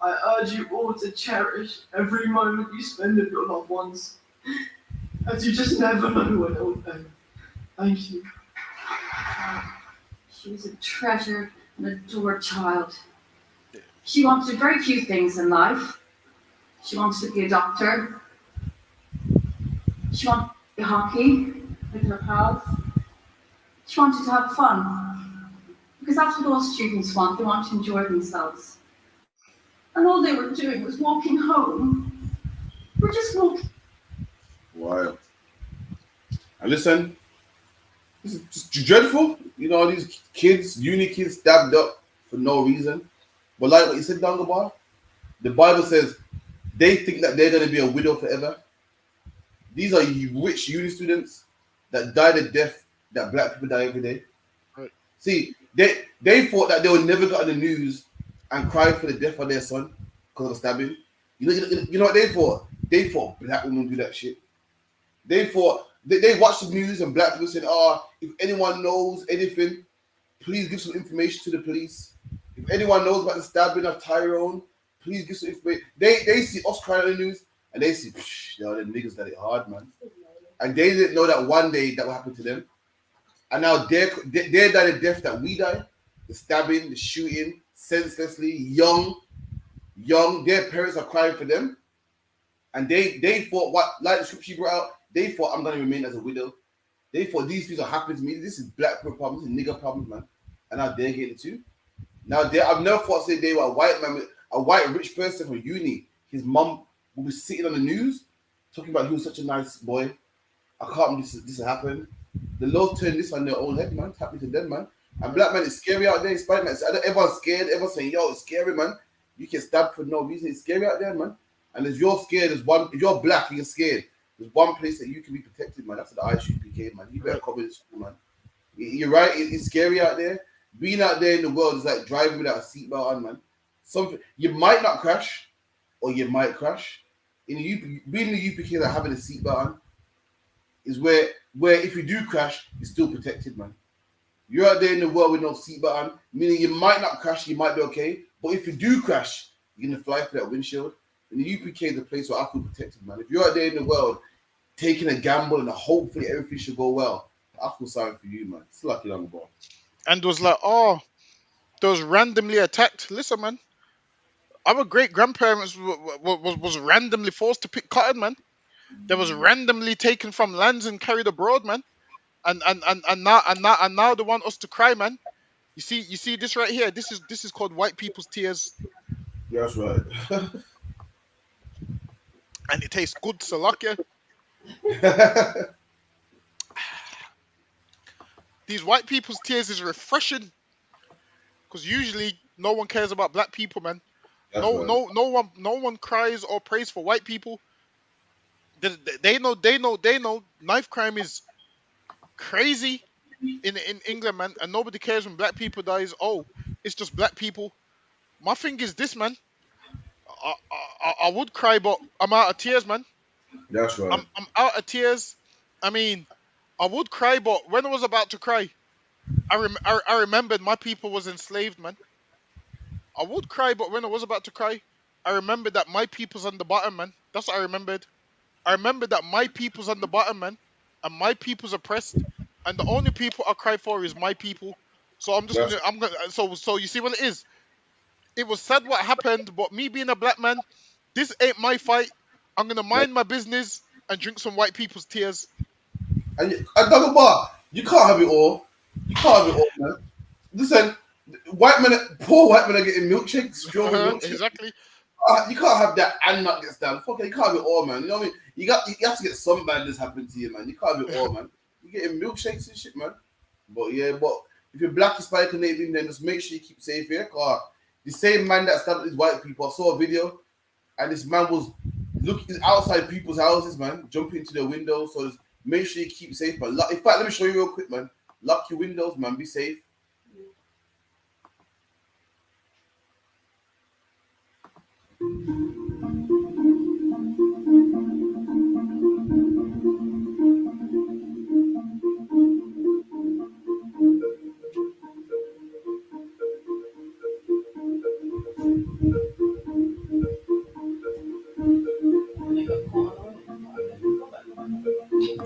I urge you all to cherish every moment you spend with your loved ones, as you just never know when it will end. Thank you. She was a treasured and adored child. She wanted very few things in life. She wanted to be a doctor. She wanted to play hockey with her pals. She wanted to have fun. Because that's what all students want. They want to enjoy themselves. And all they were doing was walking home. We're just walking. Wow. And listen, this is just dreadful. You know, these kids, uni kids, stabbed up for no reason. But like what you said, Dangabar, the Bible says they think that they're going to be a widow forever. These are rich uni students that die the death that black people die every day. Right. See, they thought that they would never get on the news and cry for the death of their son because of stabbing. You know what they thought? They thought black women do that shit. They thought they watched the news and black people said, "Oh, if anyone knows anything, please give some information to the police. If anyone knows about the stabbing of Tyrone, please give some information." They see us crying on the news and they see, yo, the niggas got it hard, man. And they didn't know that one day that will happen to them. And now they're die the death that we die. The stabbing, the shooting, senselessly, young. Their parents are crying for them. And they thought, what, like the scripture brought out, they thought I'm going to remain as a widow. They thought these things are happening to me. This is black people problems, this is nigger problems, man. And now they're getting it too. Now I've never thought they were a white man, a white rich person from uni. His mum will be sitting on the news talking about he was such a nice boy. I can't believe this happened. The Lord turned this on their own head, man. It's happening to them, man. And black man, it's scary out there. Spider-Man, everyone's scared. Everyone's saying, yo, it's scary, man. You get stabbed for no reason. It's scary out there, man. And if you're scared, if you're black and you're scared, there's one place that you can be protected, man. That's the I.S.U.P.K, man. You better cover this, man. You're right. It's scary out there. Being out there in the world is like driving without a seatbelt on, man. You might not crash, or you might crash. Being in the UPK, like having a seatbelt on, is where if you do crash, you're still protected, man. You're out there in the world with no seatbelt on, meaning you might not crash, you might be okay. But if you do crash, you're gonna fly through that windshield. And the UPK is a place where I feel protected, man. If you're out there in the world taking a gamble and hopefully everything should go well, I feel sorry for you, man. It's lucky I'm born. And was like, oh, those randomly attacked. Listen, man. Our great grandparents was randomly forced to pick cotton, man. They was randomly taken from lands and carried abroad, man. And now they want us to cry, man. You see this right here. This is called white people's tears. Yeah, that's right. And it tastes good, Salakia. These white people's tears is refreshing. Because usually no one cares about black people, man. No one cries or prays for white people. They know knife crime is crazy in England, man, and nobody cares when black people dies. Oh, it's just black people. My thing is this, man. I would cry, but I'm out of tears, man. That's right. I'm out of tears. I mean, I would cry, but when I was about to cry, I remembered my people was enslaved, man. I would cry, but when I was about to cry, I remembered that my people's on the bottom, man. That's what I remembered. I remembered that my people's on the bottom, man, and my people's oppressed, and the only people I cry for is my people. So so you see what it is. It was sad what happened, but me being a black man, this ain't my fight. I'm gonna mind my business and drink some white people's tears. And Double Bar, you can't have it all. You can't have it all, man. Listen, poor white men are getting milkshakes, strawberry milkshakes. Exactly. You can't have that and not get stabbed. Fuck it, you can't have it all, man. You know what I mean? You have to get some badness happen to you, man. You can't have it all, man. You're getting milkshakes and shit, man. But if you're black, Hispanic, and Canadian, then just make sure you keep safe here. Cause the same man that stabbed these white people, I saw a video, and this man was looking outside people's houses, man, jumping into their windows. So just make sure you keep safe, man. In fact, let me show you real quick, man. Lock your windows, man. Be safe.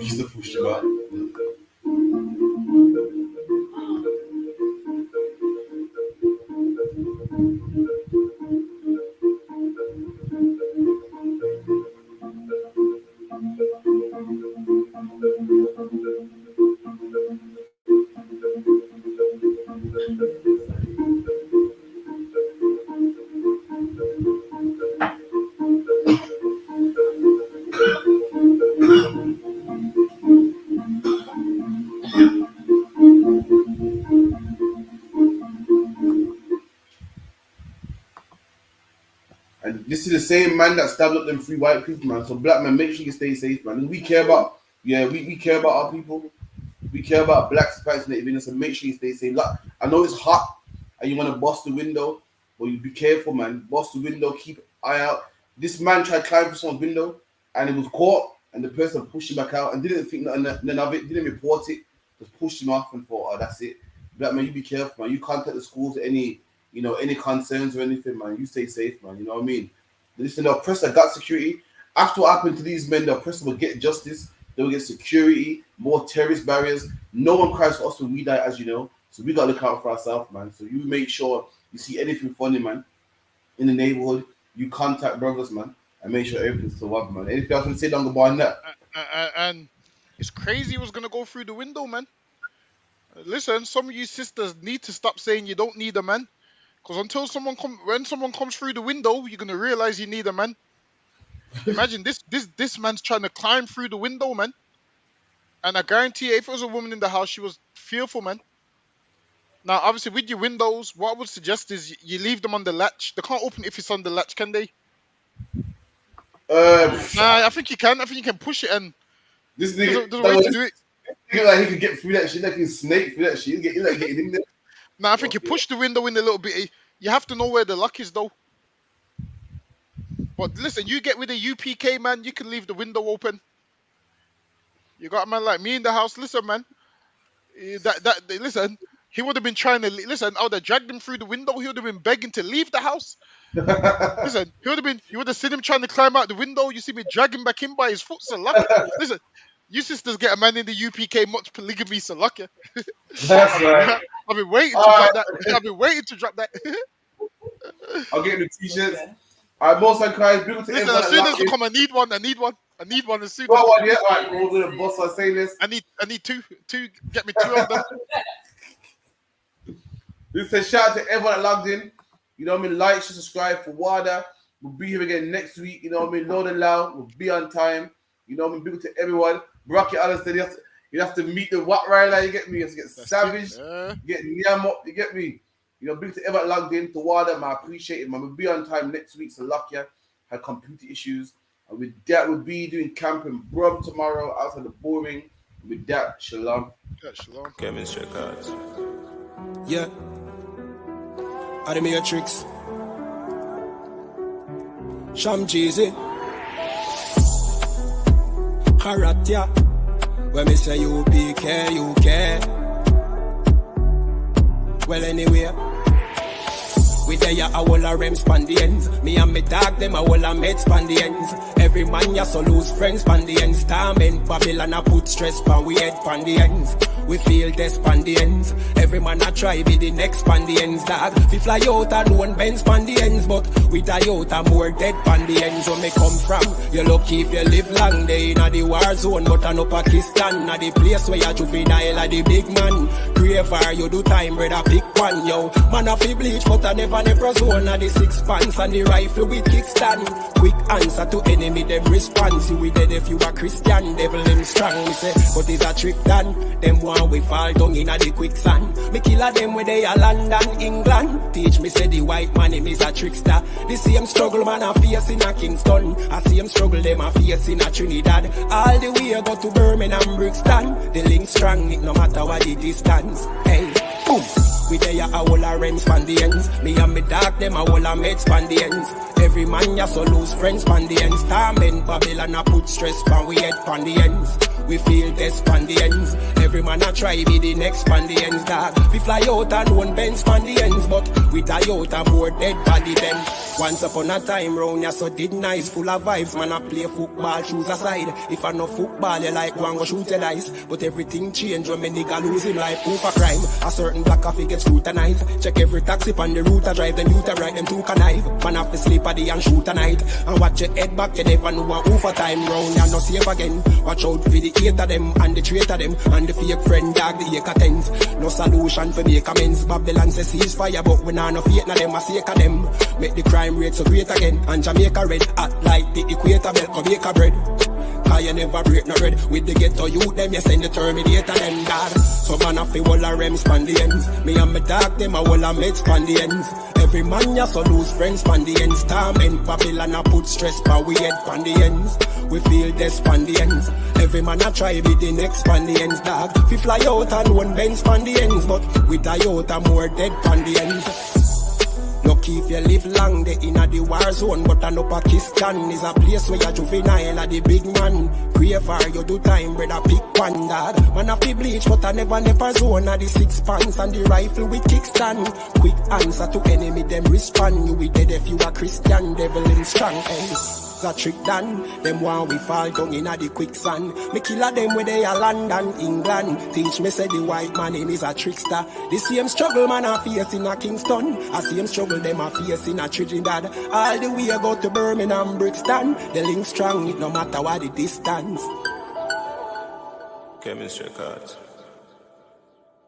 used to push him out. And this is the same man that stabbed up them 3 white people, man. So black man, make sure you stay safe, man. And we care about, we care about our people. We care about blacks, whites, native Indians, and make sure you stay safe. Like, I know it's hot and you want to bust the window, but you be careful, man. Bust the window, keep an eye out. This man tried to climb through someone's window and it was caught, and the person pushed him back out and didn't think none of it, didn't report it, just pushed him off and thought, oh, that's it. Black man, you be careful, man. You contact the schools, any concerns or anything, man. You stay safe, man. You know what I mean? Listen, the oppressor got security. After what happened to these men, the oppressor will get justice. They will get security, more terrorist barriers. No one cries for us when we die, as you know. So we got to look out for ourselves, man. So you make sure you see anything funny, man, in the neighborhood. You contact brothers, man, and make sure everything's still up, man. Anything else to say down the bar on that? And it's crazy what's going to go through the window, man. Listen, some of you sisters need to stop saying you don't need a man. Because when someone comes through the window, you're going to realize you need a man. Imagine this man's trying to climb through the window, man. And I guarantee you, if it was a woman in the house, she was fearful, man. Now, obviously, with your windows, what I would suggest is you leave them on the latch. They can't open it if it's on the latch, can they? Nah, I think you can. I think you can push it, and this nigga, there's a way to do it. Like he could get through that shit, like a snake through that shit. He like getting in there. Nah, I think you push the window in a little bit. You have to know where the lock is, though. But listen, you get with a UPK, man, you can leave the window open. You got a man like me in the house. Listen, man. Listen, he would have been trying to listen. I would have dragged him through the window. He would have been begging to leave the house. Listen, you would have seen him trying to climb out the window. You see me dragging back in by his foot, so lucky. Listen, you sisters get a man in the UPK, much polygamy, so lucky. That's right. I've been waiting to drop that. I've been waiting to drop that. I'll get the t-shirts. Alright, most of guys, listen, as soon as they come, I need one as soon as. Alright, we're gonna boss our say this. I need two. Get me 2 of them. Listen, shout out to everyone that logged in. You know what I mean? Like, subscribe for WADA. We'll be here again next week. You know what I mean? Load and loud. We'll be on time. You know what I mean? Big to everyone. Brocky Allen said you have to meet the what rider. You get me? You have to get savage. You get Niam up. You get me? You know, big to everyone logged in to WADA, man. I appreciate it, man. We'll be on time next week. So luck, yeah. Had computer issues. And with that, we'll be doing camp in Brum tomorrow outside the boring. With that, shalom. Yeah, shalom. Kevin Shekhardt. Yeah. Are the Matrix? Sham Jeezy. Karatia. When me say I.S.U.P.K, you care. Well, anyway. We there a whole a rem span the ends. Me and me dog them a whole a med span the ends. Every man ya so lose friends span the ends. Torment Babylon a put stress pan we head pan the ends. We feel this pan the ends. Every man a try be the next pan the ends, dog. We fly out and one bends pan the ends, but we die out and more dead pan the ends. Where me come from, you lucky if you live long day in a the war zone, but an upper Pakistan, a the place where you juvenile a the big man. Graver you do time, brother pick one, yo. Man a fi bleach, but I never zone a the 6 pants and the rifle with kickstand. Quick answer to enemy them response. You we dead if you a Christian, devil them strong. We say, but it's a trick done. Them one we fall down in a the quicksand. Me killer them where they are London, England. Teach me say the white man him is a trickster. The same struggle man a face in a Kingston. I see him struggle them a face in a Trinidad. All the way I go to Birmingham, Brixton. The link strong, it no matter what the distance. Hey, boom. We there a whole a rem span the ends. Me and me dog them a whole a med span the ends. Every man ya so lose friends pan the ends. Torment Babylon a put stress pan we head pan the ends. We feel this pan the ends. Every man a try be the next pan the ends, dog. We fly out and one bends pan the ends, but we die out and more dead body then. Once upon a time round ya so did nice, full of vibes, man a play football, shoes aside. If I no football, you like one go shoot your dice. But everything change when me nigga lose him life. Who for crime? A certain black coffee gets scrutinized. Check every taxi on the route I drive, them youth I ride, them two connive. Man have to sleep at the and shoot a night. And watch your head back, you never know who for time round ya no safe again. Watch out for the hate of them and the traitor them and the fake friend dog the acre tens. No solution for make amends. Babylon say ceasefire, but we nah no faith na them a sake of them. Make the crime rate so great again. And Jamaica red hot like the equator belt of Jamaica bread. Cause you never break no red. With the ghetto youth them you send the Terminator them dad. So man a fi wall a rem span the ends. Me and my dog them a wall a med span the ends. Every man ya so lose friends span the ends. Torment Babylon a put stress pa we head span the ends. We feel this span the ends. Every man a try be the next span the ends dog. We fly out and one bend span the ends, but we die out and more dead span the ends. Lucky if you live long, they in a the war zone. But I know Pakistan is a place where you're juvenile are the big man. Pray for you do time, brother, pick one dad. Man have to bleach, but I never zone. Are the 6 pants and the rifle with kickstand. Quick answer to enemy, them respond. You be dead if you a Christian, devil in strong. Hey. A trick done, them one we fall down in a the quicksand. Me kill a them where they are London, England. Teach me say the white man name is a trickster. The same struggle man a face in a Kingston. A same struggle them a face in a Trinidad. All the way I go to Birmingham, Brixton. The link strong, it no matter what the distance. Chemistry cards.